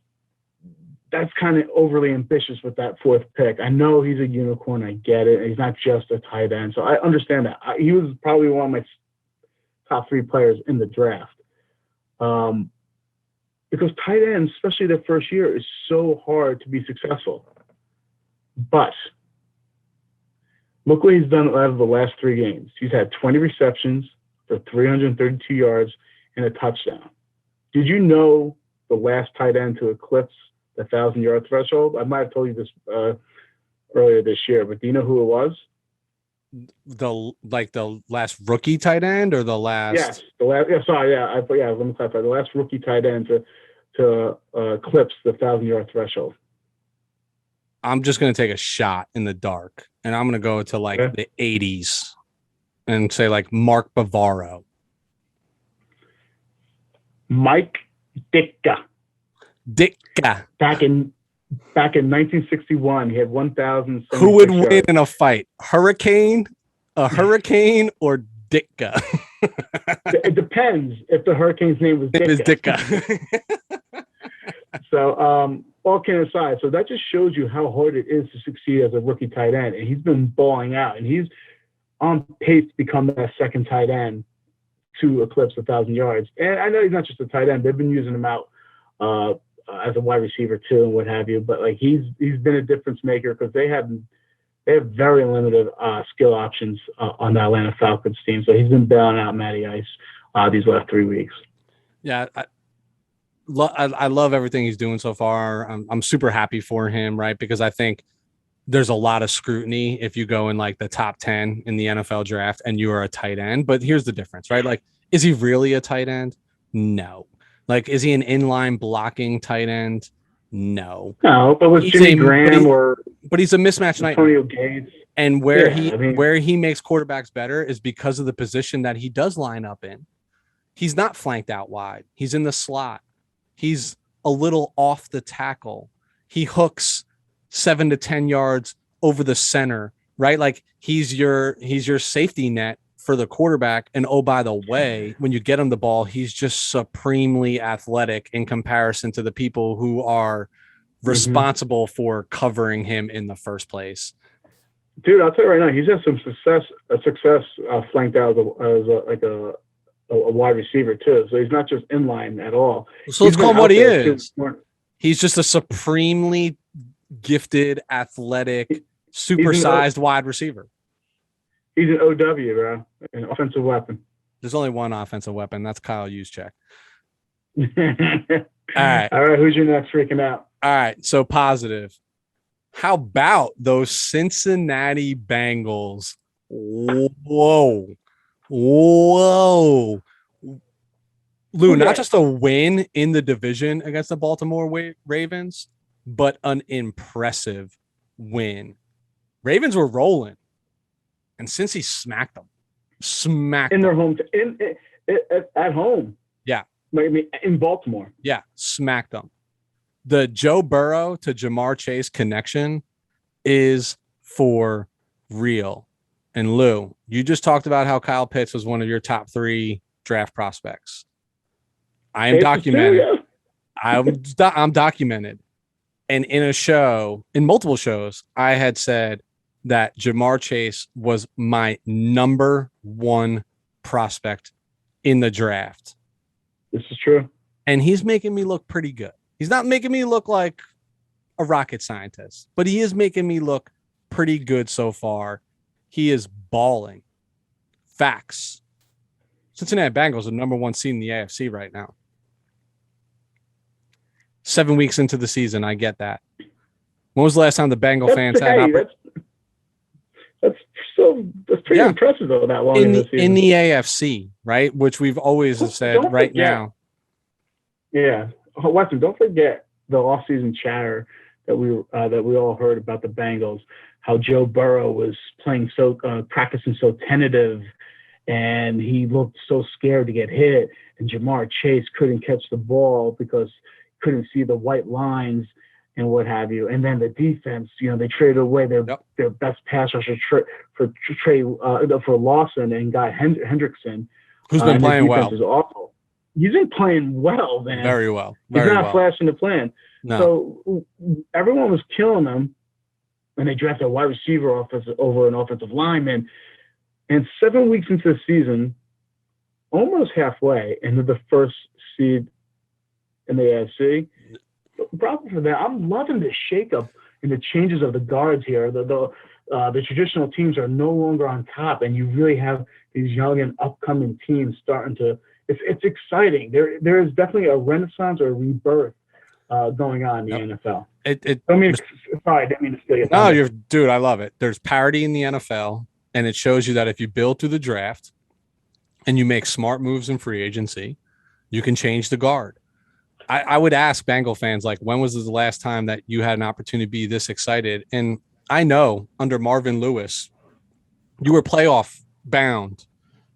kind of overly ambitious with that fourth pick. I know he's a unicorn. I get it. He's not just a tight end. So I understand that. He was probably one of my top 3 players in the draft. Because tight ends, especially their first year, is so hard to be successful. But look what he's done out of the last 3 games. He's had 20 receptions for 332 yards and a touchdown. Did you know the last tight end to eclipse the 1,000-yard threshold? I might have told you this earlier this year, but do you know who it was? The last rookie tight end or the last? Yes, the last. Yeah, sorry, yeah, let me clarify. The last rookie tight end to eclipse the 1,000-yard threshold. I'm just gonna take a shot in the dark, and I'm gonna go to the 80s and say Mark Bavaro. Mike Ditka. Back in 1961, he had 1,000. Who would win in a fight? A hurricane, or Ditka? It depends if the hurricane's name was Ditka. So, all kidding aside, so that just shows you how hard it is to succeed as a rookie tight end. And he's been balling out, and he's on pace to become that second tight end to eclipse 1,000 yards. And I know he's not just a tight end; they've been using him out as a wide receiver too, and what have you. But he's been a difference maker because they have very limited skill options on the Atlanta Falcons team. So he's been bailing out Matty Ice these last 3 weeks. Yeah, I love everything he's doing so far. I'm super happy for him, right? Because I think there's a lot of scrutiny if you go in the top 10 in the NFL draft and you are a tight end. But here's the difference, right? Is he really a tight end? No. Is he an inline blocking tight end? No. No, but with Jimmy Graham but he's a mismatch Antonio Gates. And where he makes quarterbacks better is because of the position that he does line up in. He's not flanked out wide. He's in the slot. He's a little off the tackle. He hooks 7 to 10 yards over the center, right? He's your safety net for the quarterback. And oh, by the way, when you get him the ball, he's just supremely athletic in comparison to the people who are responsible for covering him in the first place. Dude, I'll tell you right now, he's had some success flanked out as a wide receiver too. So he's not just inline at all. So let's call him what he is. He's just a supremely gifted, athletic, supersized wide receiver. He's an OW, bro. An offensive weapon. There's only one offensive weapon. That's Kyle Juszczyk. All right. Who's your next freaking out? All right. So positive. How about those Cincinnati Bengals? Whoa. Lou, not just a win in the division against the Baltimore Ravens, but an impressive win. Ravens were rolling, and Cincy smacked them. In their home, at home. Yeah. In Baltimore. Yeah, smacked them. The Joe Burrow to Jamar Chase connection is for real. And Lou, you just talked about how Kyle Pitts was one of your top 3 draft prospects. I am documented. I'm documented. And in multiple shows, I had said that Jamar Chase was my number 1 prospect in the draft. This is true. And he's making me look pretty good. He's not making me look like a rocket scientist, but he is making me look pretty good so far. He is balling. Facts. Cincinnati Bengals are number 1 seed in the AFC right now. 7 weeks into the season, I get that. When was the last time the Bengal fans had an That's pretty impressive though. That long in the AFC, right? Which we've always said now. Yeah, Weston, don't forget the offseason chatter that we all heard about the Bengals. How Joe Burrow was practicing so tentative, and he looked so scared to get hit. And Jamar Chase couldn't catch the ball because he couldn't see the white lines and what have you. And then the defense, they traded away their best pass rusher for Lawson and got Hendrickson, who's been playing well. Is awful. He's been playing well, man. Very well. He's not flashing the plan. No. So everyone was killing him, and they drafted a wide receiver over an offensive lineman. And 7 weeks into the season, almost halfway into the first seed in the AFC. Problem for that, I'm loving the shakeup and the changes of the guards here. The traditional teams are no longer on top, and you really have these young and upcoming teams starting to. It's exciting. There is definitely a renaissance or a rebirth going on in the NFL. Sorry, I didn't mean to steal your time. No, dude, I love it. There's parity in the NFL, and it shows you that if you build through the draft and you make smart moves in free agency, you can change the guard. I would ask Bengal fans, like, when was the last time that you had an opportunity to be this excited? And I know under Marvin Lewis, you were playoff bound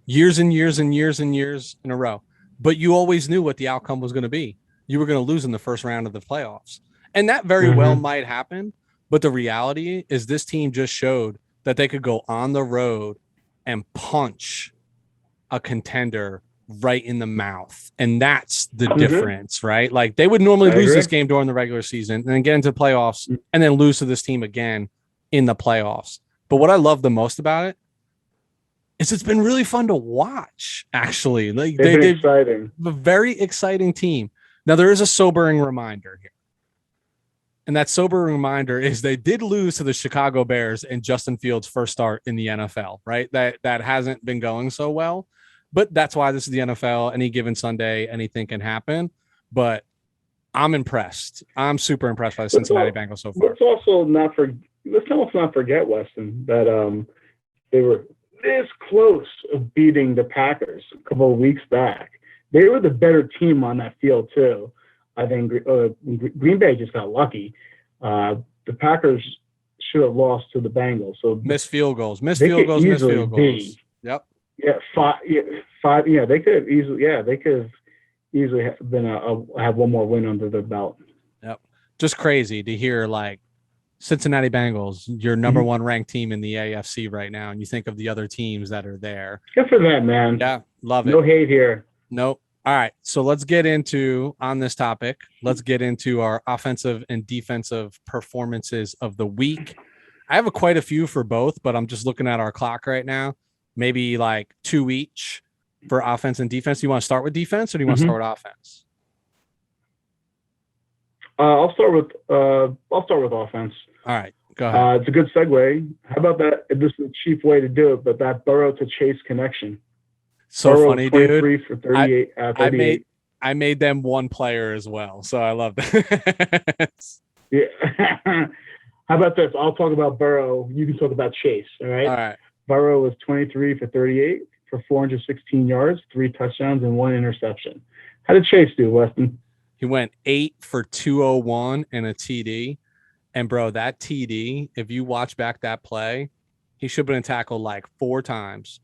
years and years and years and years in a row, but you always knew what the outcome was going to be. You were going to lose in the first round of the playoffs. And that very well might happen. But the reality is this team just showed that they could go on the road and punch a contender right in the mouth. And that's the difference, right? Like, they would normally lose this game during the regular season and then get into the playoffs and then lose to this team again in the playoffs. But what I love the most about it is it's been really fun to watch, actually. Like, they're exciting. A very exciting team. Now, there is a sobering reminder here. And that sobering reminder is they did lose to the Chicago Bears in Justin Fields' first start in the NFL, right? That hasn't been going so well. But that's why this is the NFL. Any given Sunday, anything can happen. But I'm impressed. I'm super impressed by the Cincinnati Bengals so far. Let's also not forget, Weston, that they were this close of beating the Packers a couple of weeks back. They were the better team on that field too. I think Green Bay just got lucky. The Packers should have lost to the Bengals. So missed field goals. Yep. Yeah, five. Yeah, they could have easily. Yeah, they could have easily been have one more win under their belt. Yep. Just crazy to hear, like, Cincinnati Bengals, your number one ranked team in the AFC right now, and you think of the other teams that are there. Good for them, man. Yeah, love it. No hate here. Nope. All right, so let's get into, on this topic, let's get into our offensive and defensive performances of the week. I have quite a few for both, but I'm just looking at our clock right now. Maybe like 2 each for offense and defense. Do you want to start with defense or do you want to start with offense? I'll start with offense. All right, go ahead. It's a good segue. How about that? This is a cheap way to do it, but that Burrow to Chase connection. So Burrow funny, dude. 23 for 38. 38. I made them one player as well, so I love that. Yeah. How about this? I'll talk about Burrow. You can talk about Chase. All right. All right. Burrow was 23 for 38 for 416 yards, 3 touchdowns, and 1 interception. How did Chase do, Weston? He went 8 for 201 and a TD. And, bro, that TD, if you watch back that play, he should have been tackled like 4 times,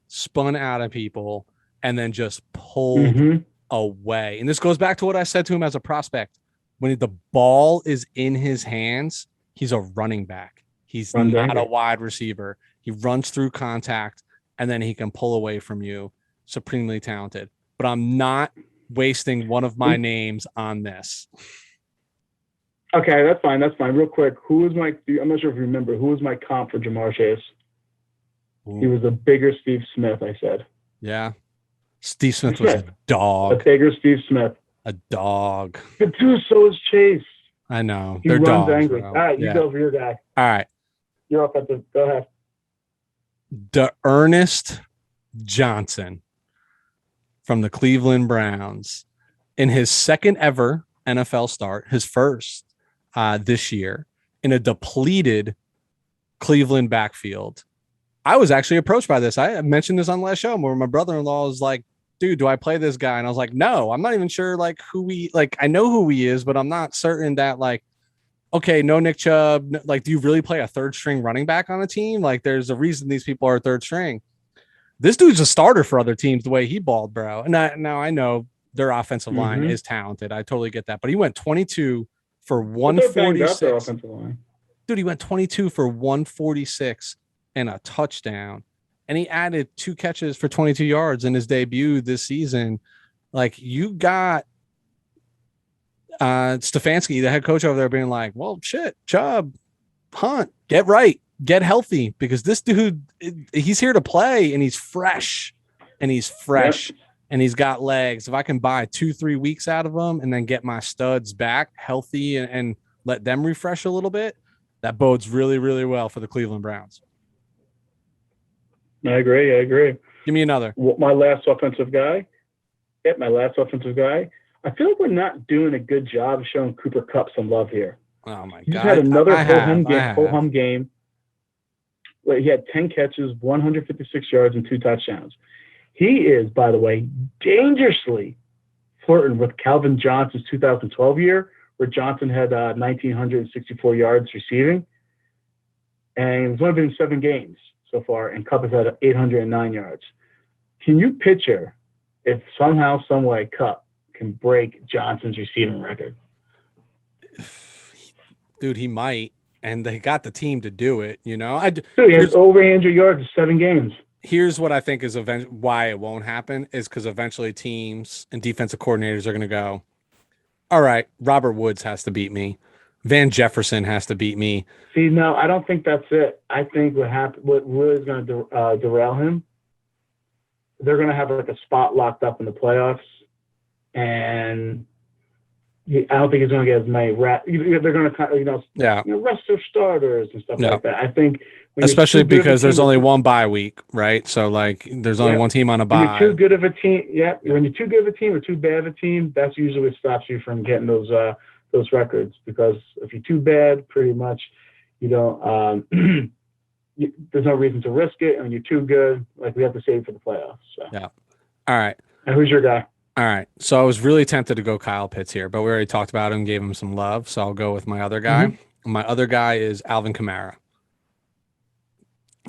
spun out of people, and then just pulled away. And this goes back to what I said to him as a prospect. When the ball is in his hands, he's a running back. He's not a wide receiver. He runs through contact, and then he can pull away from you. Supremely talented. But I'm not wasting one of my names on this. Okay, that's fine. Real quick, I'm not sure if you remember, who was my comp for Jamar Chase? Ooh. He was a bigger Steve Smith, I said. Yeah. Steve Smith was a dog. A bigger Steve Smith. A dog. But dude, so is Chase. I know. He They're runs dogs, angry. bro. All right, you go for your guy. All right. You're offensive. Go ahead. Ernest Johnson from the Cleveland Browns in his second ever NFL start, his first this year in a depleted Cleveland backfield. I was actually approached by this. I mentioned this on the last show where my brother-in-law was like, dude, do I play this guy? And I was like, no, I'm not even sure like I know who he is, but I'm not certain that like, okay, no Nick Chubb. Like, do you really play a third string running back on a team? Like, there's a reason these people are third string. This dude's a starter for other teams the way he balled, bro. And now I know their offensive line is talented. I totally get that. But he went 22 for 146. Dude, he went 22 for 146 and a touchdown. And he added 2 catches for 22 yards in his debut this season. Like, you got Stefanski, the head coach over there, being like, well, shit, Chubb, Hunt, get right, get healthy, because this dude, he's here to play, and he's fresh, and he's got legs. If I can buy 2-3 weeks out of him and then get my studs back healthy and let them refresh a little bit, that bodes really, really well for the Cleveland Browns. I agree. Give me another. My last offensive guy. I feel like we're not doing a good job of showing Cooper Kupp some love here. Oh, my God. He just had another ho-hum game. He had 10 catches, 156 yards, and 2 touchdowns. He is, by the way, dangerously flirting with Calvin Johnson's 2012 year, where Johnson had 1,964 yards receiving. And it's only been 7 games so far, and Kupp has had 809 yards. Can you picture if somehow, some way, Kupp can break Johnson's receiving record? Dude, he might, and they got the team to do it. You know, Dude, he has over 800 yards in 7 games. Here's what I think is why it won't happen is because eventually teams and defensive coordinators are going to go, all right, Robert Woods has to beat me. Van Jefferson has to beat me. See, no, I don't think that's it. I think what really is going to derail him, they're going to have like a spot locked up in the playoffs, and I don't think he's going to get as many reps. They're going to rest their starters and stuff like that. I think, especially because there's only one bye week, right? So like, there's only one team on a bye. When you're too good of a team, when you're too good of a team or too bad of a team, that's usually what stops you from getting those records. Because if you're too bad, pretty much, you don't. There's no reason to risk it, and when you're too good, like, we have to save for the playoffs. So. Yeah. All right. And who's your guy? All right. So I was really tempted to go Kyle Pitts here, but we already talked about him, gave him some love. So I'll go with my other guy. Mm-hmm. My other guy is Alvin Kamara.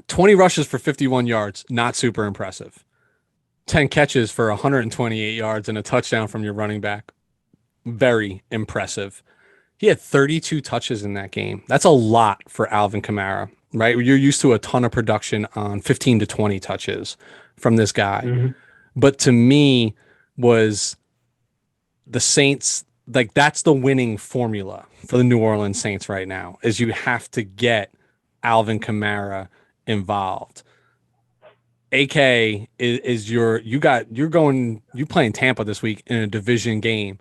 20 rushes for 51 yards, not super impressive. 10 catches for 128 yards and a touchdown from your running back. Very impressive. He had 32 touches in that game. That's a lot for Alvin Kamara, right? You're used to a ton of production on 15 to 20 touches from this guy. Mm-hmm. But to me, was the Saints, like, that's the winning formula for the New Orleans Saints right now, is you have to get Alvin Kamara involved. AK is you're playing Tampa this week in a division game.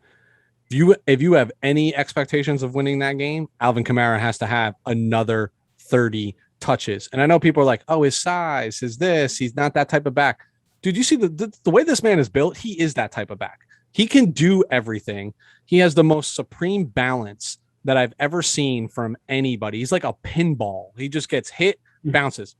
If you have any expectations of winning that game, Alvin Kamara has to have another 30 touches. And I know people are like, oh, his size, he's not that type of back. Dude, you see the way this man is built? He is that type of back. He can do everything. He has the most supreme balance that I've ever seen from anybody. He's like a pinball. He just gets hit, bounces.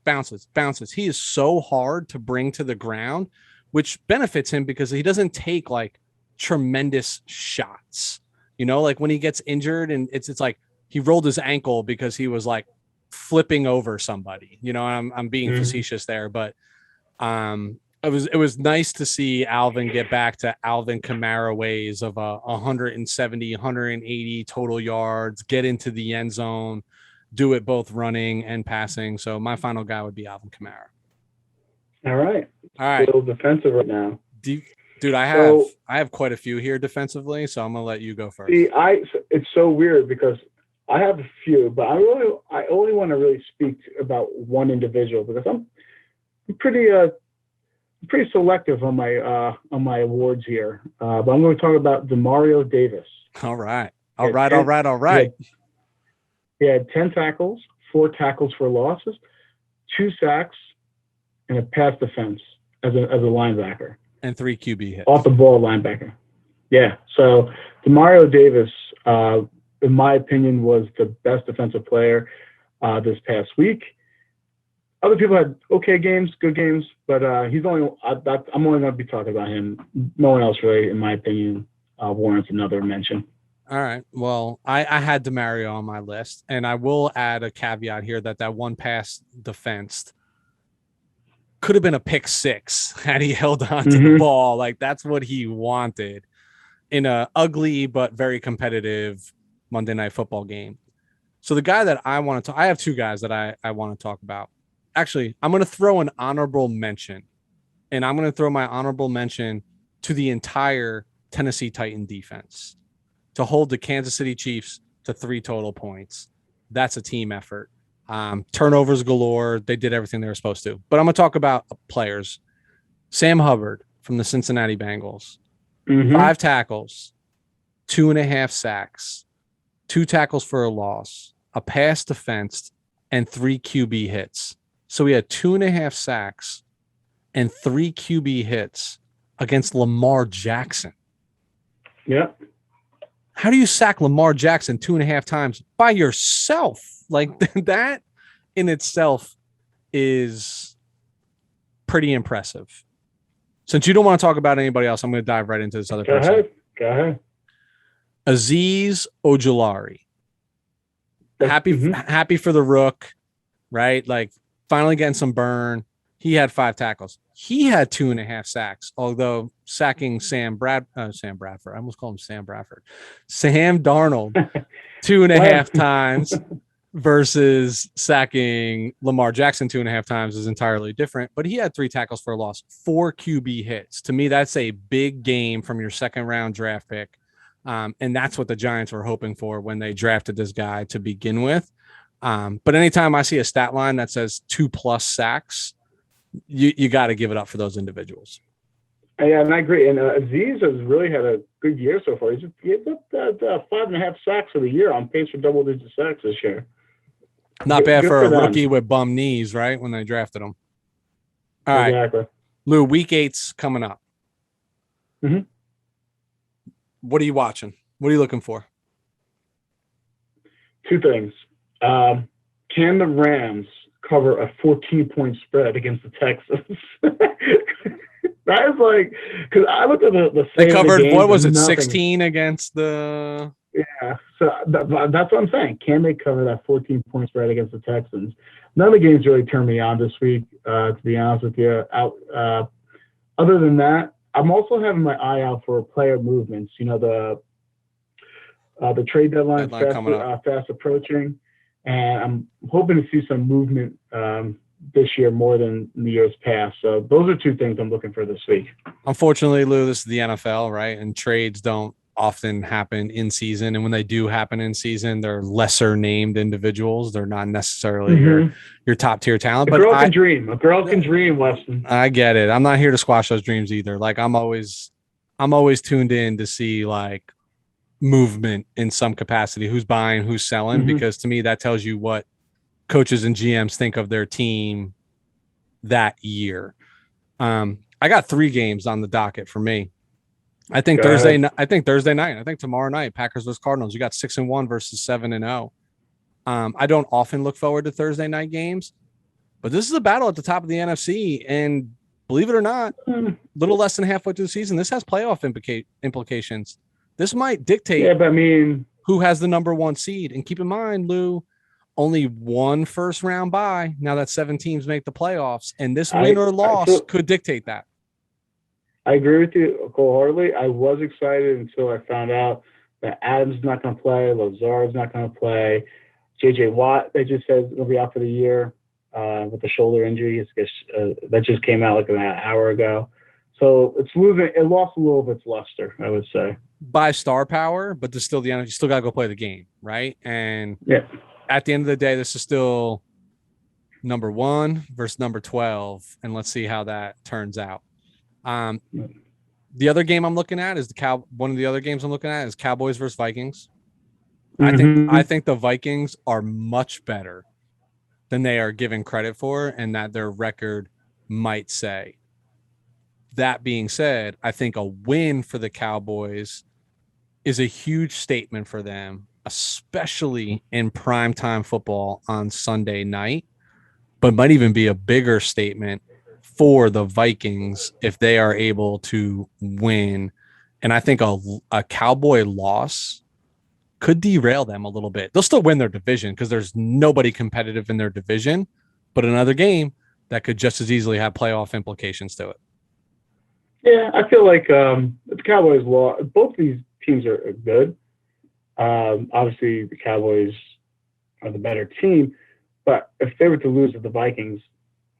He is so hard to bring to the ground, which benefits him because he doesn't take like tremendous shots. You know, like when he gets injured and it's like he rolled his ankle because he was like flipping over somebody. You know, I'm being facetious there, but it was nice to see Alvin get back to Alvin Kamara ways of 170, 180 total yards, get into the end zone, do it both running and passing. So my final guy would be Alvin Kamara. All right. Still defensive right now. Dude, I have quite a few here defensively, so I'm gonna let you go first. See, it's so weird because I have a few, but I only want to really speak about one individual because I'm pretty selective on my awards here. But I'm going to talk about Demario Davis. All right. He had 10 tackles, 4 tackles for losses, 2 sacks, and a pass defense as a linebacker. And 3 QB hits. Off the ball linebacker. Yeah. So Demario Davis, in my opinion, was the best defensive player this past week. Other people had okay games, good games, but I'm only going to be talking about him. No one else really, in my opinion, warrants another mention. All right. Well, I had DeMario on my list, and I will add a caveat here that one pass defense could have been a pick 6 had he held on to the ball. Like, that's what he wanted in a ugly but very competitive Monday Night Football game. So the guy that I want to I have 2 guys that I want to talk about. Actually, I'm going to throw an honorable mention, and I'm going to throw my honorable mention to the entire Tennessee Titan defense to hold the Kansas City Chiefs to 3 total points. That's a team effort. Turnovers galore. They did everything they were supposed to. But I'm going to talk about players. Sam Hubbard from the Cincinnati Bengals. 5 tackles, 2.5 sacks, 2 tackles for a loss, a pass defense, and 3 QB hits. So we had 2.5 sacks and 3 QB hits against Lamar Jackson. Yep. How do you sack Lamar Jackson 2.5 times by yourself? Like, that in itself is pretty impressive. Since you don't want to talk about anybody else, I'm going to dive right into this other person. Go ahead. Azeez Ojulari. Happy for the Rook, right? Like, finally getting some burn. He had 5 tackles. He had 2.5 sacks, although sacking Sam Bradford. I almost called him Sam Bradford. Sam Darnold 2.5 times versus sacking Lamar Jackson 2.5 times is entirely different. But he had 3 tackles for a loss, 4 QB hits. To me, that's a big game from your second round draft pick. And that's what the Giants were hoping for when they drafted this guy to begin with. But anytime I see a stat line that says 2+ sacks, you got to give it up for those individuals. Yeah, and I agree. And Azeez has really had a good year so far. He's up 5.5 sacks for the year, on pace for double-digit sacks this year. Not bad for a rookie with bum knees, right, when they drafted him. All right. Exactly. Lou, week 8's coming up. What are you watching? What are you looking for? 2 things. Can the Rams cover a 14-point spread against the Texans? That is like, because I looked at the they covered, the what was it, 16 against the... Yeah, so that's what I'm saying. Can they cover that 14-point spread against the Texans? None of the games really turned me on this week, to be honest with you. Other than that, I'm also having my eye out for player movements. You know, the trade deadline fast approaching, and I'm hoping to see some movement this year more than in the years past. So those are 2 things I'm looking for this week. Unfortunately, Lou, this is the NFL, right? And trades don't often happen in season. And when they do happen in season, they're lesser named individuals. They're not necessarily your top tier talent. A girl can dream. A girl can dream, Weston. I get it. I'm not here to squash those dreams either. Like, I'm always tuned in to see like movement in some capacity, who's buying, who's selling, because to me that tells you what coaches and GMs think of their team that year. I got 3 games on the docket for me. I think Thursday night. I think tomorrow night, Packers versus Cardinals. You got 6-1 versus 7-0. I don't often look forward to Thursday night games, but this is a battle at the top of the NFC, and believe it or not, a little less than halfway through the season, this has playoff implications. This might dictate who has the number 1 seed. And keep in mind, Lou, only 1 first round bye now that 7 teams make the playoffs, and this win or loss could dictate that. I agree with you wholeheartedly. I was excited until I found out that Adams is not going to play, Lazard's not going to play, J.J. Watt, they just said will be out for the year with the shoulder injury. That just came out like an hour ago. So it lost a little of its luster, I would say. By star power, but there's still the end. You still got to go play the game, right? And at the end of the day, this is still number 1 versus number 12, and let's see how that turns out. The other game I'm looking at is one of the other games I'm looking at is Cowboys versus Vikings. I think the Vikings are much better than they are given credit for, and that their record might say. That being said, I think a win for the Cowboys is a huge statement for them, especially in primetime football on Sunday night, but might even be a bigger statement for the Vikings if they are able to win. And I think a Cowboy loss could derail them a little bit. They'll still win their division because there's nobody competitive in their division, but another game that could just as easily have playoff implications to it. Yeah, I feel like the Cowboys lost. Both these teams are good. Obviously, the Cowboys are the better team, but if they were to lose to the Vikings,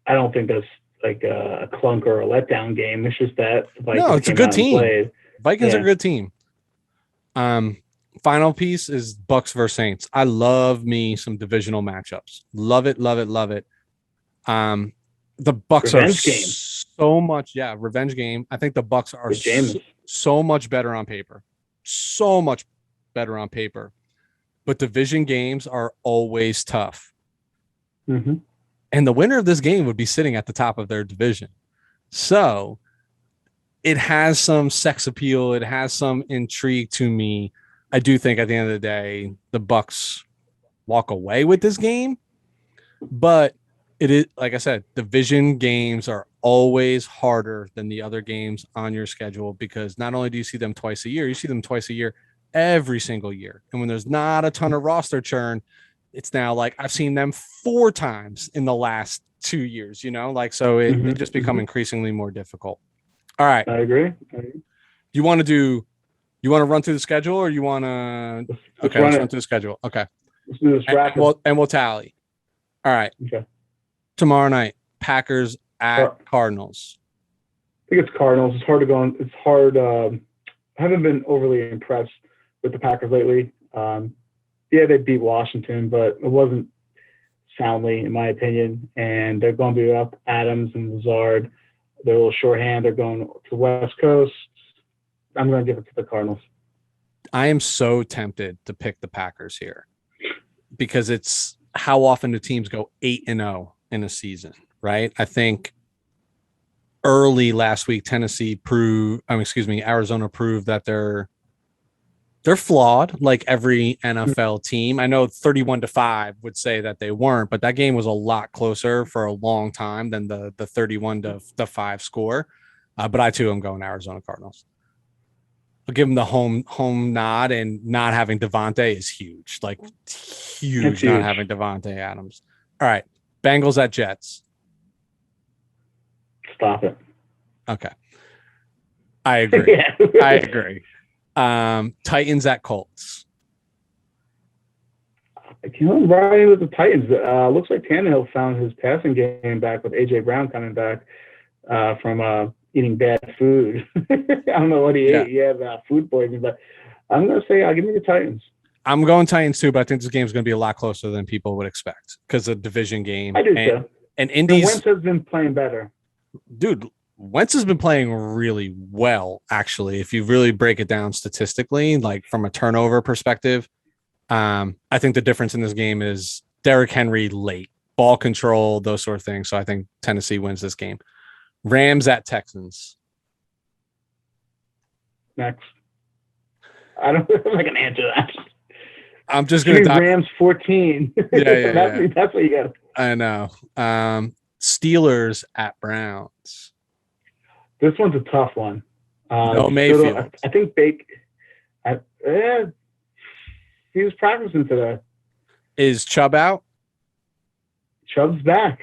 I don't think that's like a clunk or a letdown game. It's just that the Vikings no, it's a good team. Vikings are a good team. Final piece is Bucks versus Saints. I love me some divisional matchups. Love it, love it, love it. The Bucks revenge game. So much, revenge game. I think the Bucks are so much better on paper. So much better on paper. But division games are always tough. Mm-hmm. And the winner of this game would be sitting at the top of their division. So it has some sex appeal. It has some intrigue to me. I do think at the end of the day, the Bucks walk away with this game. But it is, like I said, division games are always harder than the other games on your schedule because not only do you see them twice a year, you see them twice a year every single year. And when there's not a ton of roster churn, it's now like I've seen them 4 times in the last 2 years, so it just become increasingly more difficult. All right. I agree. You want to run through the schedule or you want to, let's run through the schedule. Okay. Let's do this rapid. And we'll tally. All right. Okay. Tomorrow night, Packers at Cardinals. I think it's Cardinals. It's hard to go on. It's hard. I haven't been overly impressed with the Packers lately. They beat Washington, but it wasn't soundly, in my opinion. And they're going to be up Adams and Lazard. They're a little shorthand. They're going to the West Coast. I'm going to give it to the Cardinals. I am so tempted to pick the Packers here because it's how often do teams go 8-0 in a season, right? I think early last week, Arizona proved that they're flawed like every NFL team. I know 31-5 would say that they weren't, but that game was a lot closer for a long time than the 31-5 score. But I too am going Arizona Cardinals. I'll give them the home nod, and not having Devontae is huge. Like huge not having Devontae Adams. All right. Bengals at Jets. Stop it. Okay. I agree. Yeah. I agree. Titans at Colts. Riding with the Titans. Looks like Tannehill found his passing game back with A.J. Brown coming back from eating bad food. I don't know what he ate. He had food poisoning, but I'm going to say I'll give me the Titans. I'm going Titans too, but I think this game is going to be a lot closer than people would expect because of division game. I do too. And Indy's Wentz has been playing better. Dude, Wentz has been playing really well, actually. If you really break it down statistically, like from a turnover perspective, I think the difference in this game is Derrick Henry late, ball control, those sort of things. So I think Tennessee wins this game. Rams at Texans. Next. I don't know if I can answer that. I'm just going to Rams 14. Yeah. That's what you got. I know. Steelers at Browns. This one's a tough one. No Mayfield. I think he was practicing today. Is Chubb out? Chubb's back.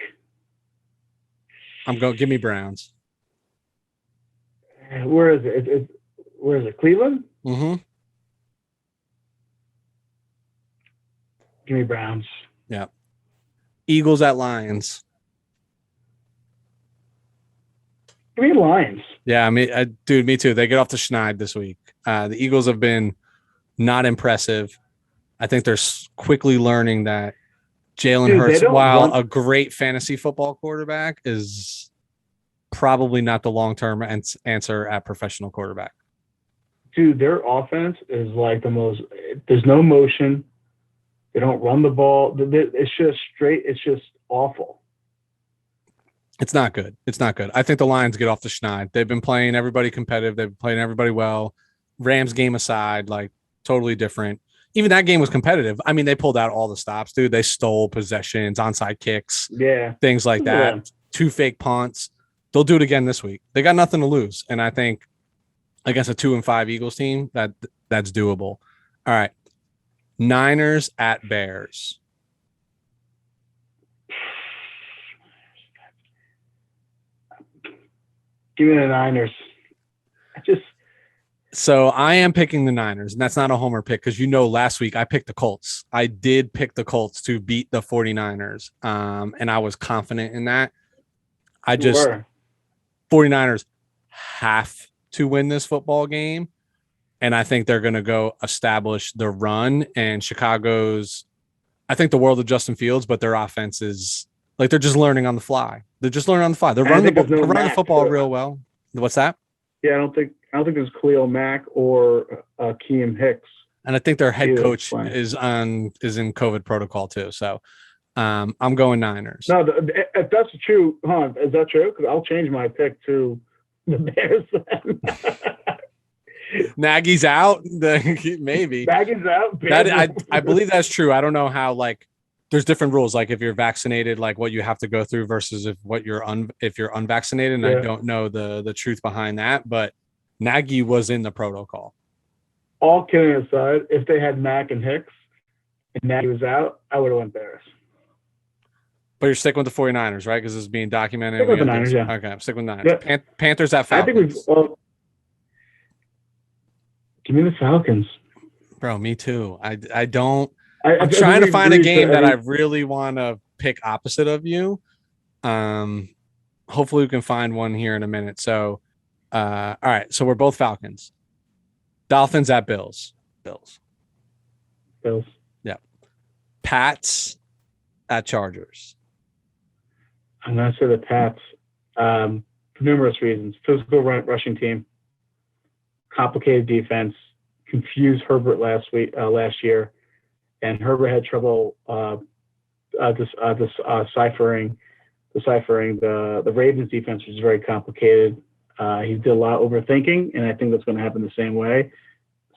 Give me Browns. Where is it? Where is it? Cleveland? Mm-hmm. Give me Browns. Yeah. Eagles at Lions. Give me Lions. Yeah, dude, me too. They get off the schneid this week. The Eagles have been not impressive. I think they're quickly learning that Jalen Hurts, while a great fantasy football quarterback, is probably not the long-term answer at professional quarterback. Dude, their offense is like the most – there's no motion. They don't run the ball. It's just straight. It's just awful. It's not good. It's not good. I think the Lions get off the schneid. They've been playing everybody competitive. They've been playing everybody well. Rams game aside, like totally different. Even that game was competitive. I mean, they pulled out all the stops, dude. They stole possessions, onside kicks, things like that. Yeah. 2 fake punts. They'll do it again this week. They got nothing to lose. And I think against a 2-5 Eagles team, that's doable. All right. Niners at Bears. Give me the Niners. So I am picking the Niners, and that's not a homer pick because last week I picked the Colts. I did pick the Colts to beat the 49ers, and I was confident in that. 49ers have to win this football game, and I think they're going to go establish the run. And I think the world of Justin Fields, but their offense is like they're just learning on the fly. They're running the football real well. What's that? Yeah, I don't think there's Khalil Mack or Keem Hicks. And I think their head coach is in COVID protocol too. So I'm going Niners. No, if that's true, is that true? Because I'll change my pick to the Bears. Nagy's out. Maybe Nagy's out. I believe that's true. I don't know how there's different rules. Like if you're vaccinated, like what you have to go through versus if you're unvaccinated. And I don't know the truth behind that, but Nagy was in the protocol. All kidding aside, if they had Mack and Hicks and Nagy was out, I would have went Bears. But you're sticking with the 49ers, right? Because it's being documented. Stick with the Niners, yeah. Okay, I'm sticking with the Niners. Yep. Panthers at Falcons. I think give me the Falcons. Bro, me too. I'm trying to find a game that I really want to pick opposite of you. Hopefully we can find one here in a minute. So, all right. So we're both Falcons. Dolphins at Bills. Bills. Yeah. Pats at Chargers. I'm going to say the Pats for numerous reasons. Physical rushing team, complicated defense, confused Herbert last year, and Herbert had trouble deciphering the Ravens defense, which is very complicated. He did a lot of overthinking, and I think that's going to happen the same way.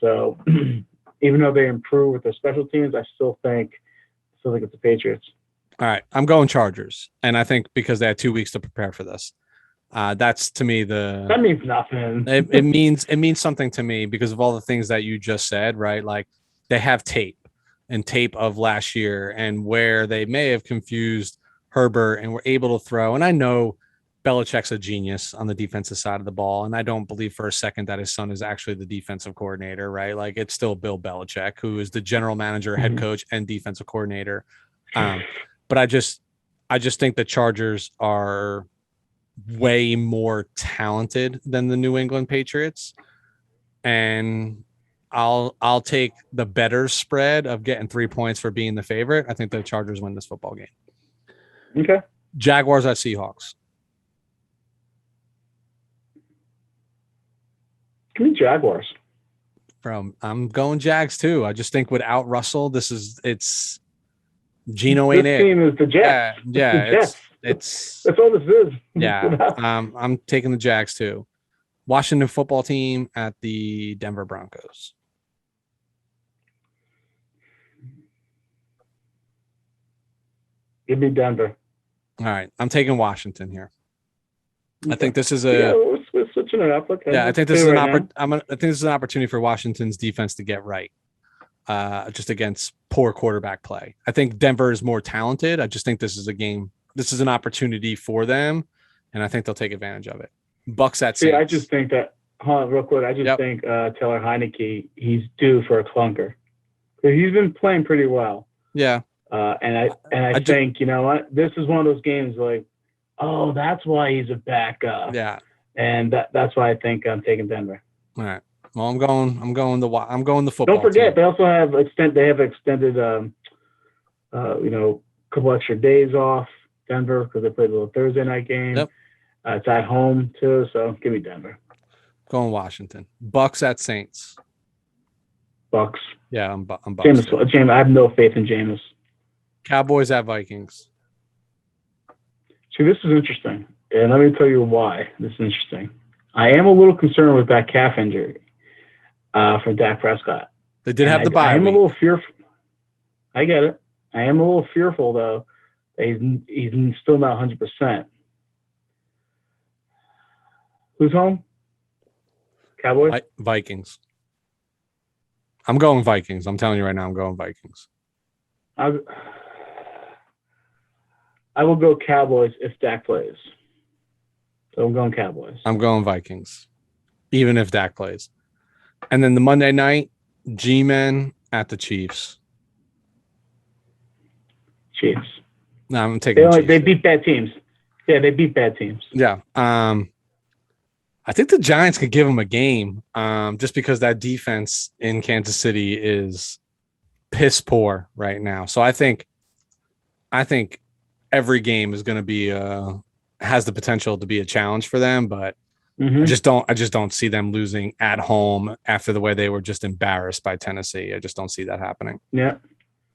So even though they improve with their special teams, I still think it's the Patriots. All right, I'm going Chargers, and I think because they had 2 weeks to prepare for this. That's to me that means nothing. it means something to me because of all the things that you just said, right? Like they have tape of last year and where they may have confused Herbert and were able to throw. And I know Belichick's a genius on the defensive side of the ball, and I don't believe for a second that his son is actually the defensive coordinator, right? Like it's still Bill Belichick, who is the general manager, head coach, and defensive coordinator. But I just think the Chargers are way more talented than the New England Patriots, and I'll take the better spread of getting 3 points for being the favorite. I think the Chargers win this football game. Okay. Jaguars at Seahawks. Give me Jaguars. I'm going Jags too. I just think without Russell, it's Geno ain't it. This team is the Jets. Yeah, it's that's all this is. Yeah, I'm taking the Jags too. Washington football team at the Denver Broncos. Give me Denver. All right, I'm taking Washington here. Okay. I think this is we're switching it up. Okay. Yeah, I think this is I think this is an opportunity for Washington's defense to get right. Just against poor quarterback play. I think Denver is more talented. I just think this is a game. This is an opportunity for them, and I think they'll take advantage of it. Bucks at Saints. Yeah, I just think that. Hold on, real quick. I just think Taylor Heineke, he's due for a clunker. He's been playing pretty well. Yeah. And I think you know what, this is one of those games like, oh, that's why he's a backup. Yeah. And that's why I think I'm taking Denver. All right. Well, I'm going the football. Don't forget, team. they also have extended, couple extra days off Denver because they played a little Thursday night game. Yep. It's at home too, so give me Denver. Going Washington. Bucks at Saints. Bucks. Yeah, I'm Bucks. Jameis, I have no faith in Jameis. Cowboys at Vikings. See, this is interesting, and let me tell you why this is interesting. I am a little concerned with that calf injury for Dak Prescott. They did have the bye I am week. a little fearful. I get it. I am a little fearful, though, that he's still not 100%. Who's home? Cowboys? Vikings. I'm going Vikings. I'm telling you right now, I'm going Vikings. I will go Cowboys if Dak plays. So I'm going Cowboys. I'm going Vikings, even if Dak plays. And then the Monday night, G-Men at the Chiefs. Chiefs. No, I'm taking Chiefs. They beat bad teams. Yeah, they beat bad teams. Yeah. I think the Giants could give them a game just because that defense in Kansas City is piss poor right now. So I think every game is going to be has the potential to be a challenge for them, but I just don't see them losing at home after the way they were just embarrassed by Tennessee. I just don't see that happening. Yeah.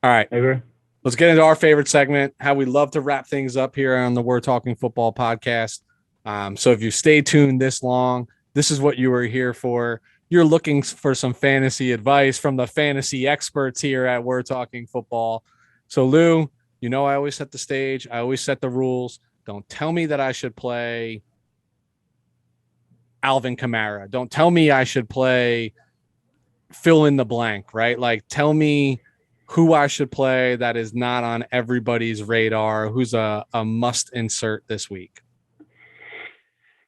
All right. I agree. Let's get into our favorite segment, how we love to wrap things up here on the We're Talking Football podcast. So if you stay tuned this long, this is what you were here for. You're looking for some fantasy advice from the fantasy experts here at We're Talking Football. So Lou, I always set the stage. I always set the rules. Don't tell me that I should play Alvin Kamara. Don't tell me I should play fill in the blank, right? Like tell me who I should play that is not on everybody's radar, who's a must insert this week.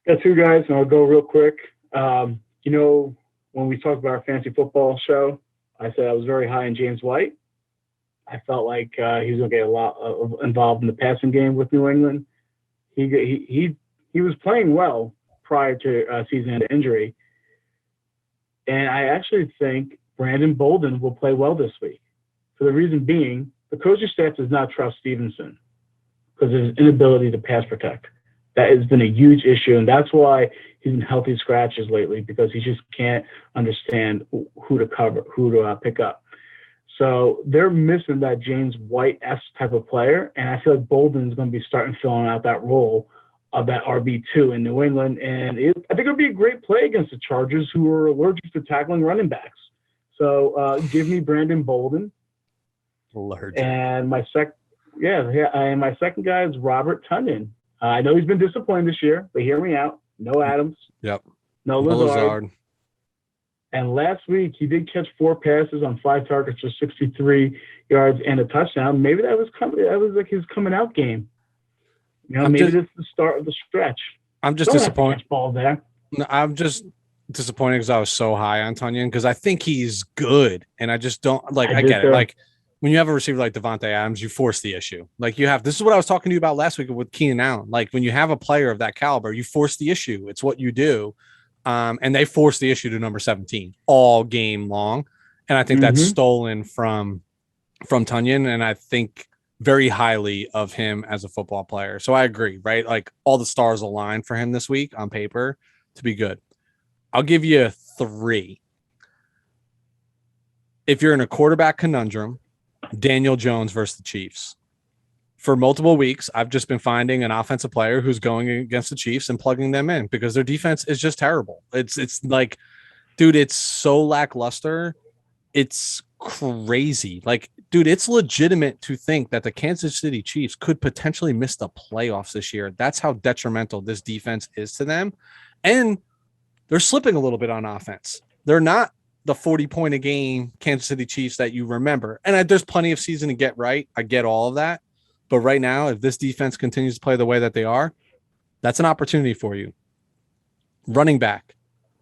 Got two guys, and I'll go real quick. When we talked about our fantasy football show, I said I was very high in James White. I felt like he was going to get a lot involved in the passing game with New England. He was playing well prior to season-end injury, and I actually think Brandon Bolden will play well this week. For the reason being, the coaching staff does not trust Stevenson because of his inability to pass protect. That has been a huge issue, and that's why he's in healthy scratches lately, because he just can't understand who to cover, who to pick up. So they're missing that James White-esque type of player, and I feel like Bolden's going to be starting filling out that role of that RB2 in New England, and I think it'll be a great play against the Chargers, who are allergic to tackling running backs. So give me Brandon Bolden. Allergic. And my second guy is Robert Tunyon. I know he's been disappointed this year, but hear me out. No Adams. Yep. No Lazard. And last week, he did catch 4 passes on 5 targets for 63 yards and a touchdown. Maybe that was like his coming out game. Maybe this is the start of the stretch. I'm just disappointed. Ball there. No, I'm just disappointed because I was so high on Tunyon because I think he's good, and I just don't I get it. Like when you have a receiver like Devontae Adams, you force the issue. Like this is what I was talking to you about last week with Keenan Allen. Like when you have a player of that caliber, you force the issue. It's what you do. And they forced the issue to number 17 all game long. And I think that's stolen from Tunyon. And I think very highly of him as a football player. So I agree, right? Like all the stars align for him this week on paper to be good. I'll give you 3. If you're in a quarterback conundrum, Daniel Jones versus the Chiefs. For multiple weeks, I've just been finding an offensive player who's going against the Chiefs and plugging them in because their defense is just terrible. It's like, dude, it's so lackluster. It's crazy. Like, dude, it's legitimate to think that the Kansas City Chiefs could potentially miss the playoffs this year. That's how detrimental this defense is to them. And they're slipping a little bit on offense. They're not the 40-point a game Kansas City Chiefs that you remember. And there's plenty of season to get right. I get all of that. But right now, if this defense continues to play the way that they are, that's an opportunity for you. Running back,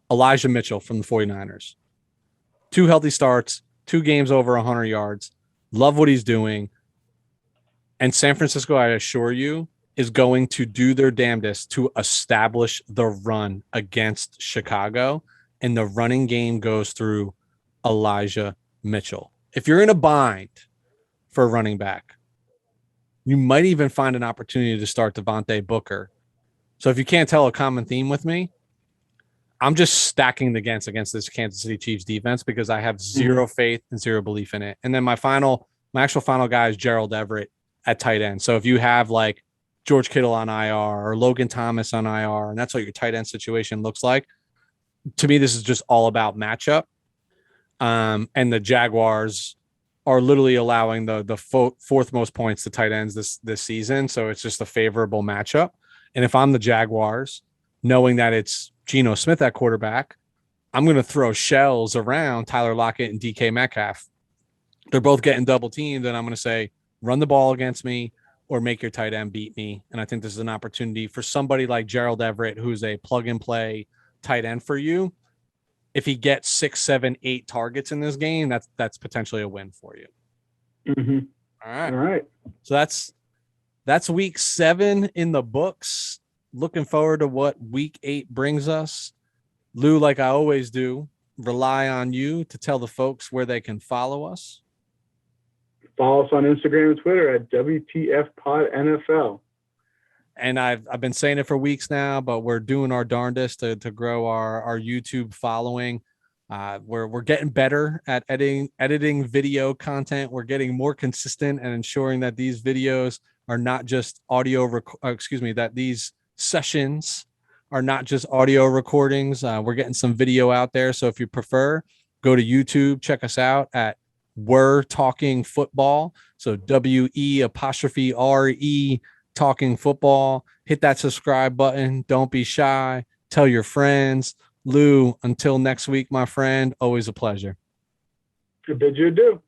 Elijah Mitchell from the 49ers. 2 healthy starts, 2 games over 100 yards. Love what he's doing. And San Francisco, I assure you, is going to do their damnedest to establish the run against Chicago. And the running game goes through Elijah Mitchell. If you're in a bind for a running back, you might even find an opportunity to start Devontae Booker. So if you can't tell a common theme with me, I'm just stacking the against this Kansas City Chiefs defense because I have zero faith and zero belief in it. And then my actual final guy is Gerald Everett at tight end. So if you have like George Kittle on IR or Logan Thomas on IR, and that's what your tight end situation looks like, to me, this is just all about matchup. And the Jaguars are literally allowing the fourth most points to tight ends this season. So it's just a favorable matchup. And if I'm the Jaguars, knowing that it's Geno Smith at quarterback, I'm going to throw shells around Tyler Lockett and DK Metcalf. They're both getting double teamed, and I'm going to say, run the ball against me or make your tight end beat me. And I think this is an opportunity for somebody like Gerald Everett, who's a plug and play tight end for you. If he gets 6, 7, 8 targets in this game, that's potentially a win for you. Mm-hmm. All right. So that's week 7 in the books. Looking forward to what week 8 brings us. Lou, like I always do, rely on you to tell the folks where they can follow us. Follow us on Instagram and Twitter at WTF Pod NFL. And I've been saying it for weeks now, but we're doing our darndest to grow our YouTube following. We're getting better at editing video content. We're getting more consistent and ensuring that these videos are not just that these sessions are not just audio recordings. We're getting some video out there. So if you prefer, go to YouTube, check us out at We're Talking Football. So WE' Talking Football. Hit that subscribe button. Don't be shy. Tell your friends. Lou, until next week, my friend, always a pleasure. I bid you adieu.